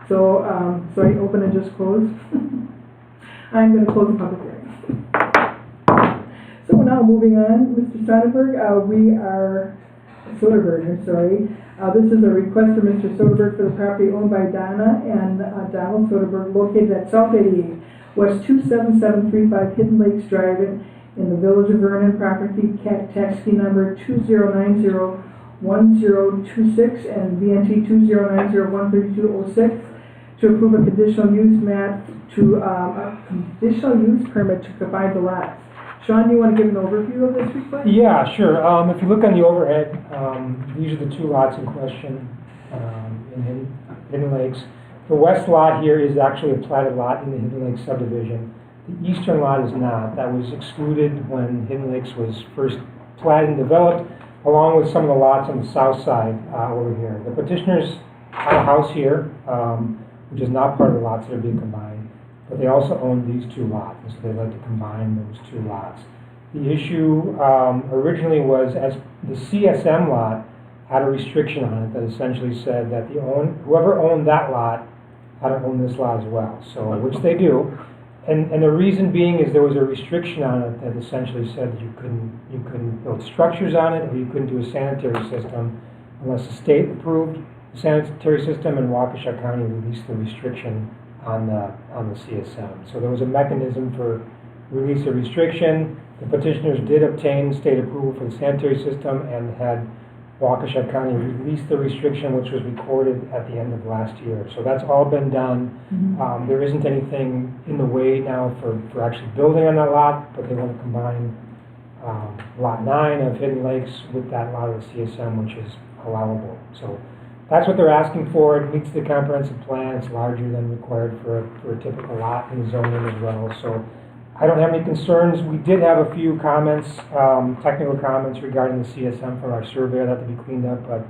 So, so I open and just close? I'm gonna close the public hearing. So now moving on, Mr. Sonnenberg, Soderberg, sorry. This is a request for Mr. Soderberg for the property owned by Donna and Donald Soderberg located at South 88 West 27735 Hidden Lakes Drive in the village of Vernon, property tax key number 20901026 and VNT 2090132206 to approve a conditional use conditional use permit to combine the lots. Sean, you want to give an overview of this request? Yeah, sure. If you look on the overhead, these are the two lots in question in Hidden Lakes. The west lot here is actually a platted lot in the Hidden Lakes subdivision. The eastern lot is not. That was excluded when Hidden Lakes was first platted and developed, along with some of the lots on the south side over here. The petitioners have a house here, which is not part of the lots that are being combined, but they also own these two lots, and so they'd like to combine those two lots. The issue originally was as the CSM lot had a restriction on it that essentially said that whoever owned that lot had to own this lot as well, so, which they do. And the reason being is there was a restriction on it that essentially said that you couldn't build structures on it, or you couldn't do a sanitary system unless the state approved the sanitary system and Waukesha County released the restriction on the CSM. So there was a mechanism for release of restriction. The petitioners did obtain state approval for the sanitary system and had Waukesha County release the restriction, which was recorded at the end of last year. So that's all been done. There isn't anything in the way now for actually building on that lot, but they want to combine Lot 9 of Hidden Lakes with that lot of the CSM, which is allowable. So that's what they're asking for. It meets the comprehensive plan. It's larger than required for a typical lot in zoning as well. So I don't have any concerns. We did have a few comments, technical comments regarding the CSM from our surveyor that had to be cleaned up, but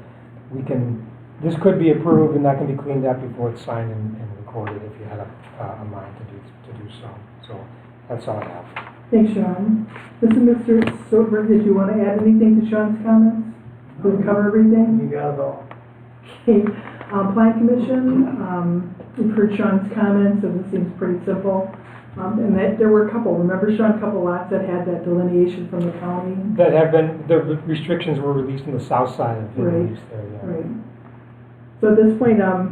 this could be approved and that can be cleaned up before it's signed and recorded if you had a mind to do so. So that's all I have. Thanks, Sean. Mr. Soderberg, did you want to add anything to Sean's comments? Did we cover everything? You got it all. Okay, Plan Commission, we've heard Sean's comments, and this seems pretty simple. And that there were a couple, remember Sean, a couple lots that had that delineation from the county? That have been, the restrictions were released on the south side of Hidden Lakes there, yeah. Right. So at this point, I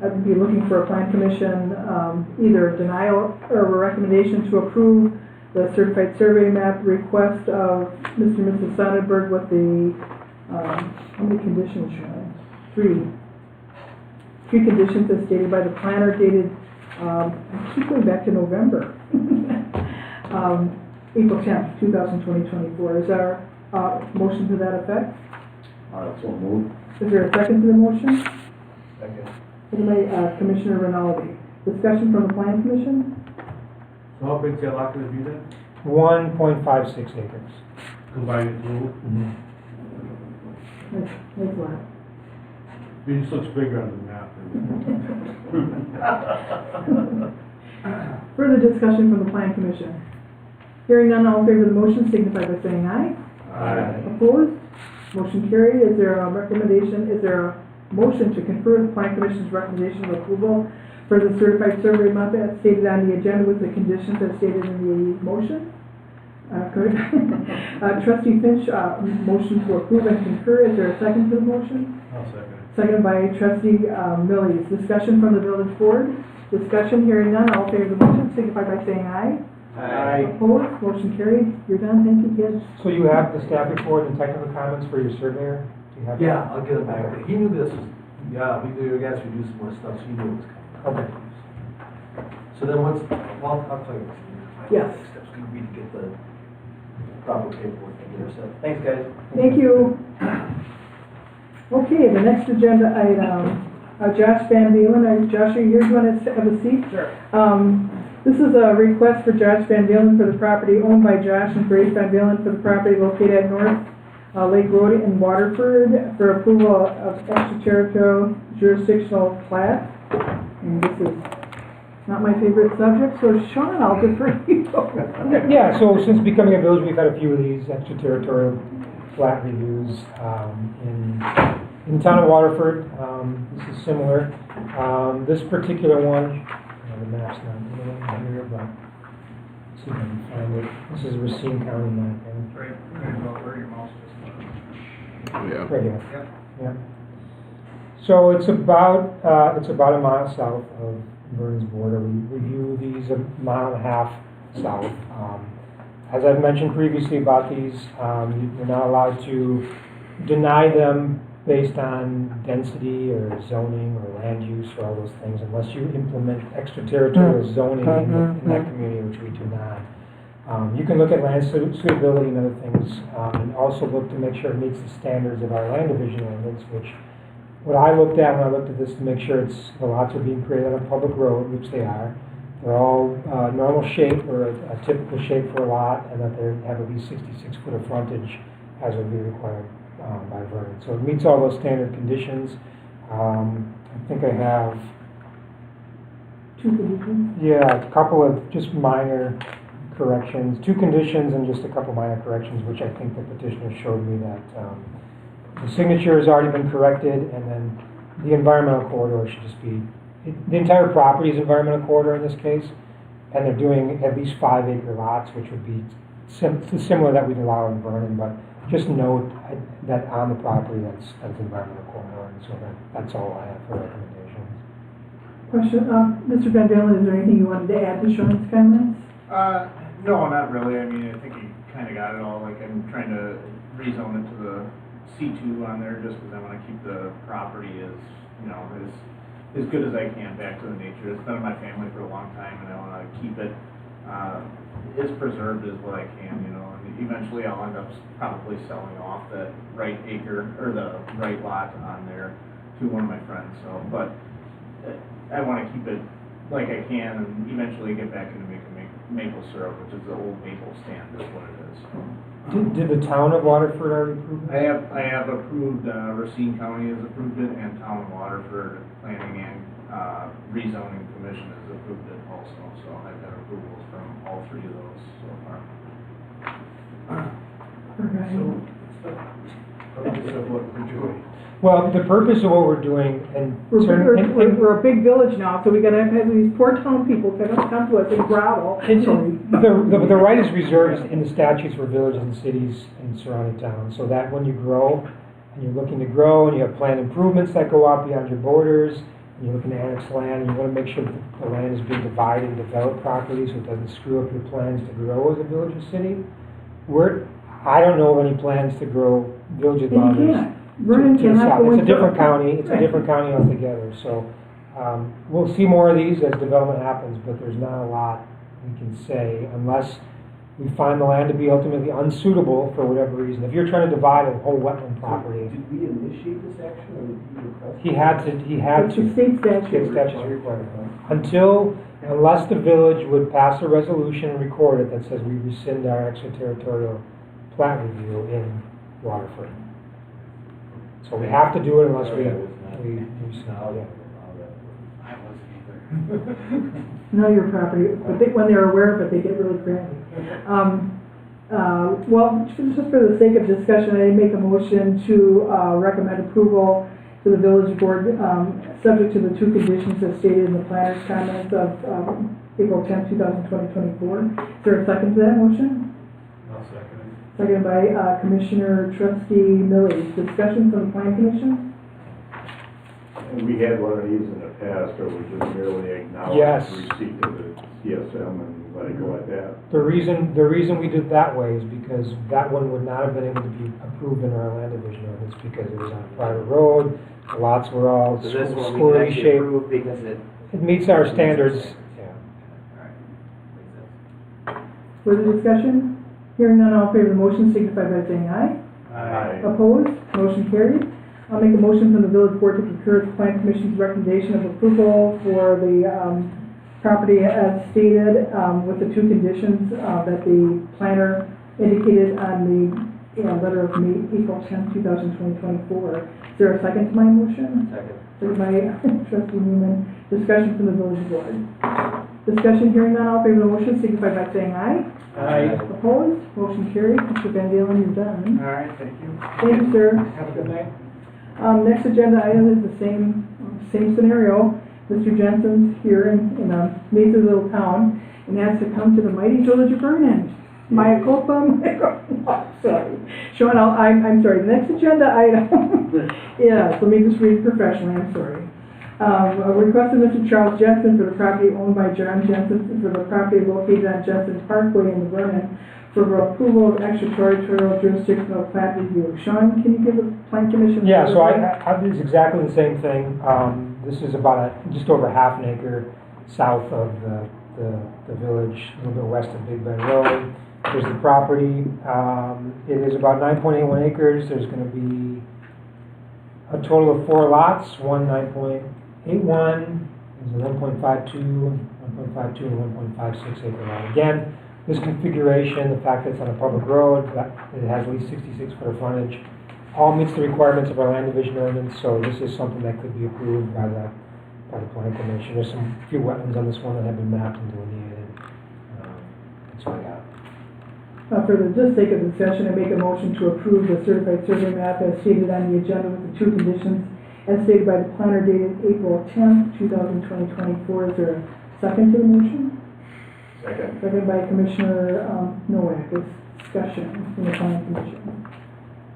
would be looking for a Plan Commission, either denial or a recommendation to approve the certified survey map request of Mr. and Mrs. Sonnenberg with the, how many conditions, Sean? Three conditions as stated by the planner dated, I keep going back to November. April 10th, 2024. Is there a motion to that effect? So moved. Is there a second to the motion? Second. Second by Commissioner Rinaldi. Discussion from the Plan Commission? So how big's that lot gonna be then? 1.56 acres. Combined it two? Nice lot. It just looks bigger on the map. Further discussion from the Plan Commission. Hearing none, all in favor of the motion signify by saying aye. Aye. Opposed? Motion carried. Is there a recommendation, is there a motion to concur with the Plan Commission's recommendation of approval for the certified survey map as stated on the agenda with the conditions as stated in the motion? Good. Trustee Finch, motion to approve and concur. Is there a second to the motion? I'll second. Second by Trustee Millies. Discussion from the village board. Discussion, hearing none, all in favor of the motion signify by saying aye. Aye. Opposed? Motion carried. You're done. Thank you, kids. So you have the staff report and technical comments for your surveyor? Do you have that? Yeah, I'll get it back. He knew this was, we guys would do some more stuff, so he knew it was coming. Okay. So then what's, well, I'll tell you what's Yes. next step's gonna be to get the proper paperwork together, so, thanks, guys. Thank you. Okay, the next agenda item, Josh Van Valen. Josh, are you here? Do you want to have a seat? Sure. This is a request for Josh Van Valen for the property owned by Josh and Grace Van Valen for the property located at North Lake Road in Waterford for approval of extraterritorial jurisdictional plat. And this is not my favorite subject, so Sean, I'll defer to you. Yeah, so since becoming a village, we've had a few of these extraterritorial plat reviews in the town of Waterford. This is similar. This particular one, the map's not here, but let's see if I can find it. This is Racine County map. Right about where your mouse is. Yeah. Right here. Yep. Yeah. So it's about a mile south of Vernon's border. We review these a mile and a half south. As I've mentioned previously about these, you're not allowed to deny them based on density or zoning or land use or all those things unless you implement extraterritorial zoning in that community, which we do not. You can look at land suitability and other things, and also look to make sure it meets the standards of our land division ordinance, which what I looked at when I looked at this to make sure the lots are being created on a public road, which they are. They're all normal shape or a typical shape for a lot, and that they have at least 66 foot of frontage as would be required by Vernon. So it meets all those standard conditions. I think I have, Two conditions. yeah, a couple of just minor corrections, 2 conditions and just a couple minor corrections, which I think the petitioner showed me that the signature has already been corrected, and then the environmental corridor should just be, the entire property is environmental corridor in this case, and they're doing at least 5-acre lots, which would be similar that we'd allow in Vernon, but just note that on the property that's environmental corridor, and so that's all I have for recommendations. Question, Mr. Van Dalen, is there anything you wanted to add to Sean's comments? No, not really. I mean, I think you kind of got it all. Like, I'm trying to rezone it to the C2 on there just because I want to keep the property as, you know, as good as I can back to the nature. It's been in my family for a long time, and I want to keep it as preserved as what I can, you know. And eventually I'll end up probably selling off that right acre, or the right lot on there to one of my friends. So, but I want to keep it like I can and eventually get back into making maple syrup, which is the old maple stand, is what it is. Did the town of Waterford already approve it? I have approved, Racine County has approved it, and Town of Waterford Planning and Rezoning Commission has approved it also. So I've got approvals from all 3 of those so far. Okay. So, purpose of what we're doing. Well, the purpose of what we're doing, and We're a big village now, so we gotta have these poor town people come to us and grovel. the right is reserved in the statutes for villages and cities and surrounding towns, so that when you grow, and you're looking to grow, and you have planned improvements that go out beyond your borders, and you're looking to annex land, and you want to make sure that the land is being divided and developed properly so it doesn't screw up your plans to grow as a village or city. I don't know of any plans to grow village boundaries. Vernon cannot go It's a into different county, it's a different county altogether, so, we'll see more of these as development happens, but there's not a lot we can say unless we find the land to be ultimately unsuitable for whatever reason. If you're trying to divide a whole wetland property, Did we initiate this action, or did you request? he had to. It's a state statute. State statute requirement. Unless the village would pass a resolution and record it that says we rescind our extraterritorial plat review in Waterford. So we have to do it unless we rescind it. I wasn't either. Know your property, but when they're aware of it, they get really cranky. Well, just for the sake of discussion, I make a motion to recommend approval to the village board, subject to the 2 conditions as stated in the planner's comments of April 10th, 2024. Is there a second to that motion? I'll second it. Seconded by Commissioner Trustee Millie. Discussion from the Plan Commission? And we had one of these in the past, or we just merely acknowledge Yes. the receipt of the CSM and let it go at that? The reason we did it that way is because that one would not have been able to be approved in our land division ordinance because it was on a private road, the lots were all So this one we can squarely actually shaped. approve because it. It meets our standards. Yeah. Alright. Further discussion? Hearing none, all in favor of the motion signify by saying aye. Aye. Opposed? Motion carried. I'll make a motion from the village board to concur with the Plan Commission's recommendation of approval for the property as stated, with the 2 conditions that the planner indicated on the letter of April 10th, 2024. Is there a second to my motion? Second. Second by Trustee Newman. Discussion from the village board. Discussion, hearing none, all in favor of the motion signify by saying aye. Aye. Opposed? Motion carried. Mr. Van Dalen, you're done. All right, thank you. Thank you, sir. Have a good night. Next agenda item is the same scenario. Mr. Jensen's here in a amazing little town and has to come to the mighty village of Vernon. Maya culpa. Sorry. Sean, I'm sorry. The next agenda item. Yes, let me just read it professionally. I'm sorry. A request of Mr. Charles Jensen for the property owned by John Jensen for the property located on Jensen Parkway in the Vernon for approval of extraterritorial jurisdictional plat review. Sean, can you give the Plan Commission? Yeah, so I this is exactly the same thing. This is about just over half an acre south of the village, a little bit west of Big Bend Road. There's the property. It is about 9.81 acres. There's going to be a total of 4 lots, one 9.81, there's a 1.52, and 1.56 acre lot. Again, this configuration, the fact that it's on a public road, that it has at least 66 foot of frontage, all meets the requirements of our land division ordinance, so this is something that could be approved by the Plan Commission. There's some few wetlands on this one that have been mapped and delineated. That's all I got. For the just sake of discussion, I make a motion to approve the certified survey map as stated on the agenda with the two conditions as stated by the planner dated April 10th, 2024. Is there a second to the motion? Second. Second by Commissioner Nowak. Is discussion from the planning commission.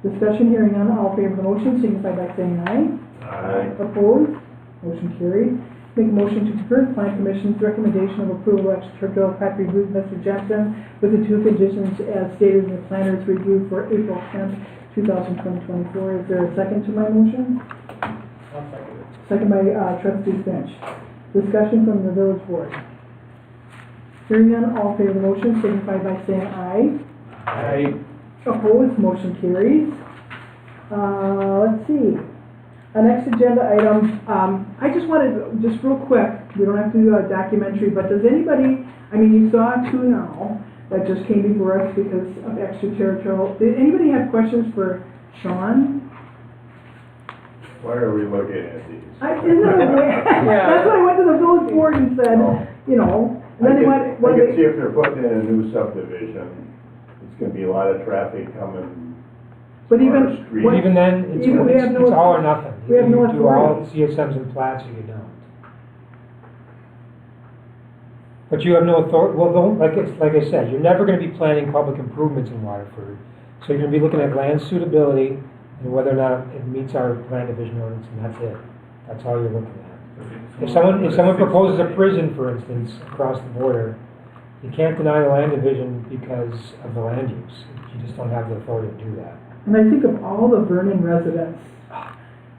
Discussion, hearing none, all in favor of the motion signify by saying aye. Aye. Opposed? Motion carried. Make a motion to concur the planning commission's recommendation of approval of extracurricular plat review with Mr. Jensen with the two conditions as stated in the planner's review for April 10th, 2024. Is there a second to my motion? I'll second it. Second by trustee Finch. Discussion from the village board. Hearing none, all in favor of the motion signify by saying aye. Aye. Opposed, motion carries. Let's see. Our next agenda item, I just wanted, just real quick, we don't have to do a documentary, but does anybody, I mean, you saw two now that just came before us because of extraterritorial. Did anybody have questions for Sean? Why are we looking at these? Isn't that a way? That's why I went to the village board and said, you know, and then they I went, can see if they're putting in a new subdivision, it's gonna be a lot of traffic coming. but our even, street. what- Even then, it's, Even we have no- it's all or nothing. we have no You do all authority. CSMs and plats or you don't. But you have no authority, well, don't, like I said, you're never gonna be planning public improvements in Waterford. So you're gonna be looking at land suitability and whether or not it meets our plan division ordinance, and that's it. That's all you're looking at. If someone proposes a prison, for instance, across the border, you can't deny the land division because of the land use. You just don't have the authority to do that. and I think of all the Vernon residents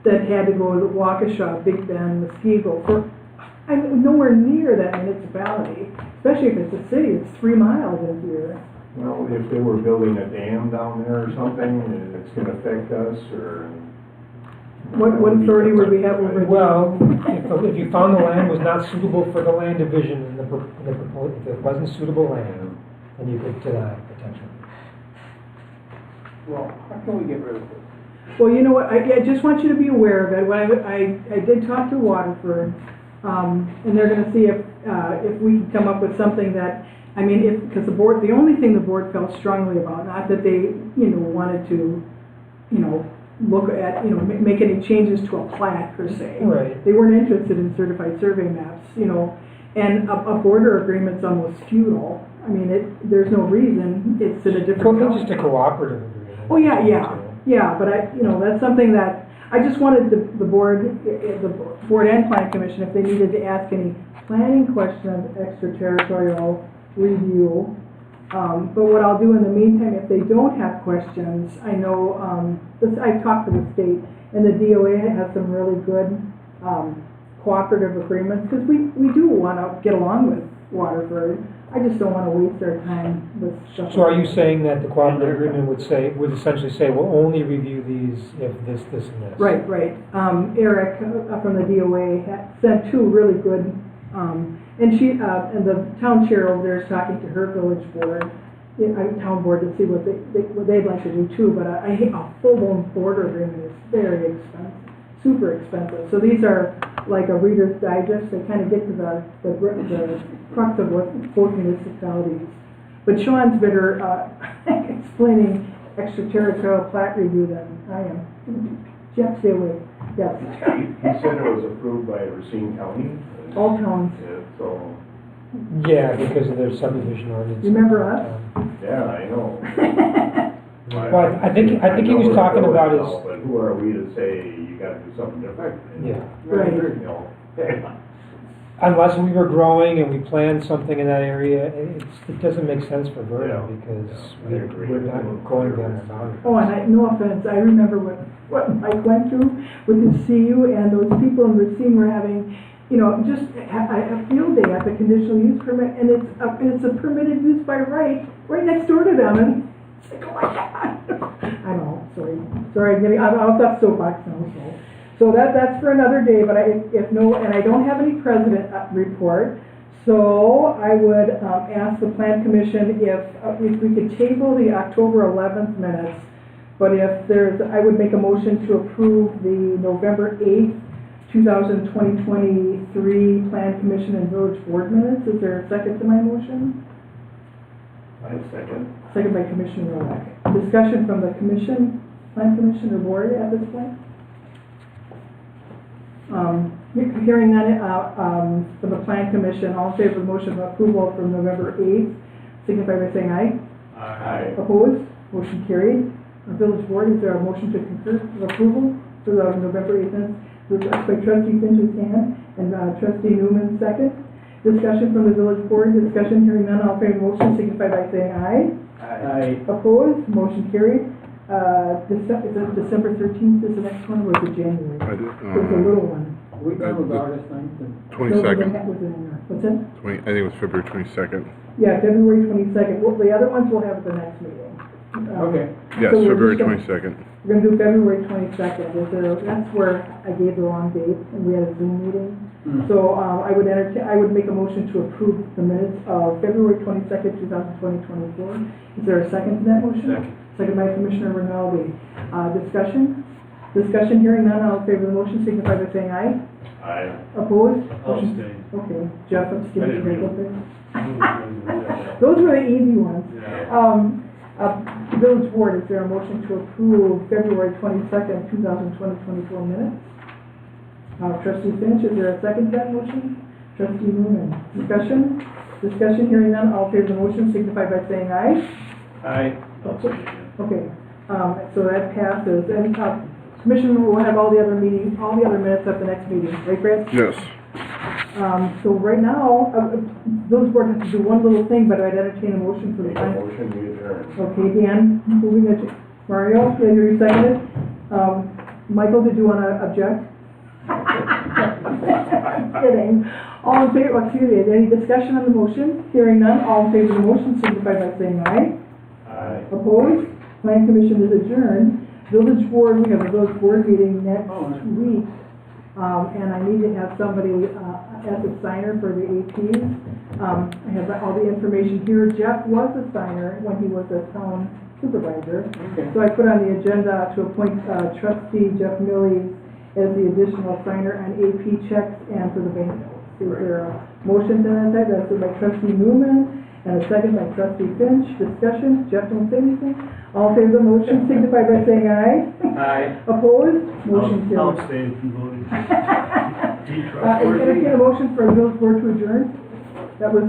that had to go to Waukesha, Big Bend, Muskego, for, I'm nowhere near that municipality, especially if it's a city, it's 3 miles in here. Well, if they were building a dam down there or something, it's gonna affect us, or. What authority would we have over? Well, if you found the land was not suitable for the land division and if it wasn't suitable land, then you could deny potentially. Well, how can we get rid of this? Well, you know what, I just want you to be aware of it. When I did talk to Waterford, and they're gonna see if we can come up with something that, I mean, because the only thing the board felt strongly about, not that they, wanted to, look at, make any changes to a plat per se. Right. They weren't interested in certified survey maps, and a border agreement's almost futile. I mean, there's no reason, it's in a different. It's just a cooperative agreement. Oh, yeah, but that's something that, I just wanted the board and planning commission, if they needed to ask any planning question of extraterritorial review. But what I'll do in the meantime, if they don't have questions, I know, I talked to the state, and the DOA has some really good cooperative agreements, because we do want to get along with Waterford. I just don't want to waste our time with stuff. So are you saying that the cooperative agreement would essentially say, we'll only review these if this, and this? Right. Eric from the DOA sent two really good, and she, and the town chair over there is talking to her village board, town board, to see what they'd like to do too, but a full-blown border agreement is very expensive, super expensive. So these are like a Reader's Digest, they kind of get to the crux of what both municipalities. But Sean's better explaining extraterritorial plat review than I am. Jeff, stay away. Yes. He said it was approved by Racine County. All towns. Yeah, so, Yeah, because of their subdivision ordinance. Remember us? yeah, I know. Well, I think he was talking about his. But who are we to say you gotta do something different? Yeah. Right. You know. Unless we were growing and we planned something in that area, it doesn't make sense for Vernon because I agree. we're not going beyond our boundaries. Oh, and no offense, I remember what Mike went through with his CU, and those people in Racine were having, just a field day at the conditional use permit, and it's a permitted use by right next door to them, and it's like, oh my God. I know, sorry, I'm off that soapbox now, so that's for another day, but and I don't have any president report, so I would ask the plan commission if we could table the October 11th minutes, but I would make a motion to approve the November 8th, 2023 Plan Commission and Village Board minutes. Is there a second to my motion? I second. Second by Commissioner Novak. Discussion from the commission, plan commission or board at this point? Hearing none, from the plan commission, all in favor of the motion of approval from November 8th, signify by saying aye. Aye. Opposed? Motion carried. Village board, is there a motion to concur of approval for the November 8th minutes? Moved by trustee Finch's hand and trustee Newman's second. Discussion from the village board, discussion, hearing none, all in favor of the motion, signify by saying aye. Aye. Opposed? Motion carried. Is it December 13th is the next one, or was it January? It's a little one. We done with August 9th and 22nd. That was in there. What's it? I think it was February 22nd. Yeah, February 22nd. Well, the other ones we'll have at the next meeting. Okay. Yes, So we're February just gonna- 22nd. We're gonna do February 22nd. That's where I gave the wrong date, and we had a Zoom meeting. So, I would make a motion to approve the minutes of February 22nd, 2024. Is there a second to that motion? Second. Second by Commissioner Rinaldi. Discussion? Discussion, hearing none, all in favor of the motion, signify by saying aye. Aye. Opposed? I'll Motion- abstain. Okay, Jeff I abstained. didn't read Okay. Those were the easy ones. Village board, is there a motion to approve February 22nd, 2024 minutes? Trustee Finch, is there a second to that motion? Trustee Newman, discussion? Discussion, hearing none, all in favor of the motion, signify by saying aye. Aye. I'll abstain. Okay, so that passes, and, Commissioner will have all the other minutes at the next meeting, right, Brad? Yes. So right now, village board has to do one little thing, but I'd entertain a motion for the Make a time. motion, we adjourn. Okay, Dan, moving it, Mario, yeah, you seconded. Michael, did you wanna object? Kidding. All in favor, excuse me, any discussion on the motion? Hearing none, all in favor of the motion, signify by saying aye. Aye. Opposed? Plan commission is adjourned. Village board, we have a village board meeting next week. And I need to have somebody, as a signer for the APs. I have all the information here. Jeff was a signer when he was a town supervisor. Okay. So I put on the agenda to appoint, trustee Jeff Millies as the additional signer on AP checks and for the bank notes. Is there a motion to that effect? That's by trustee Newman and a second by trustee Finch. Discussion? Jeff, don't say anything. All in favor of the motion, signify by saying aye. Aye. Opposed? Motion I'll carries. abstain from voting. Entertain a motion for the village board to adjourn. That was,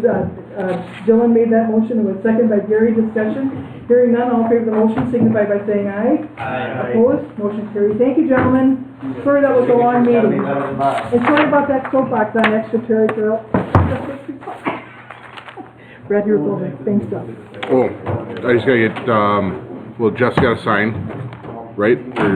Dylan made that motion, it was seconded by Gary. Discussion? Hearing none, all in favor of the motion, signify by saying aye. Aye. Opposed? Motion carried. Thank you, gentlemen. Sorry that was a long meeting. And sorry about that soapbox on extraterritorial. Brad, you're over. Thanks, Doug. Oh, I just gotta get, well, Jeff's gotta sign, right? Or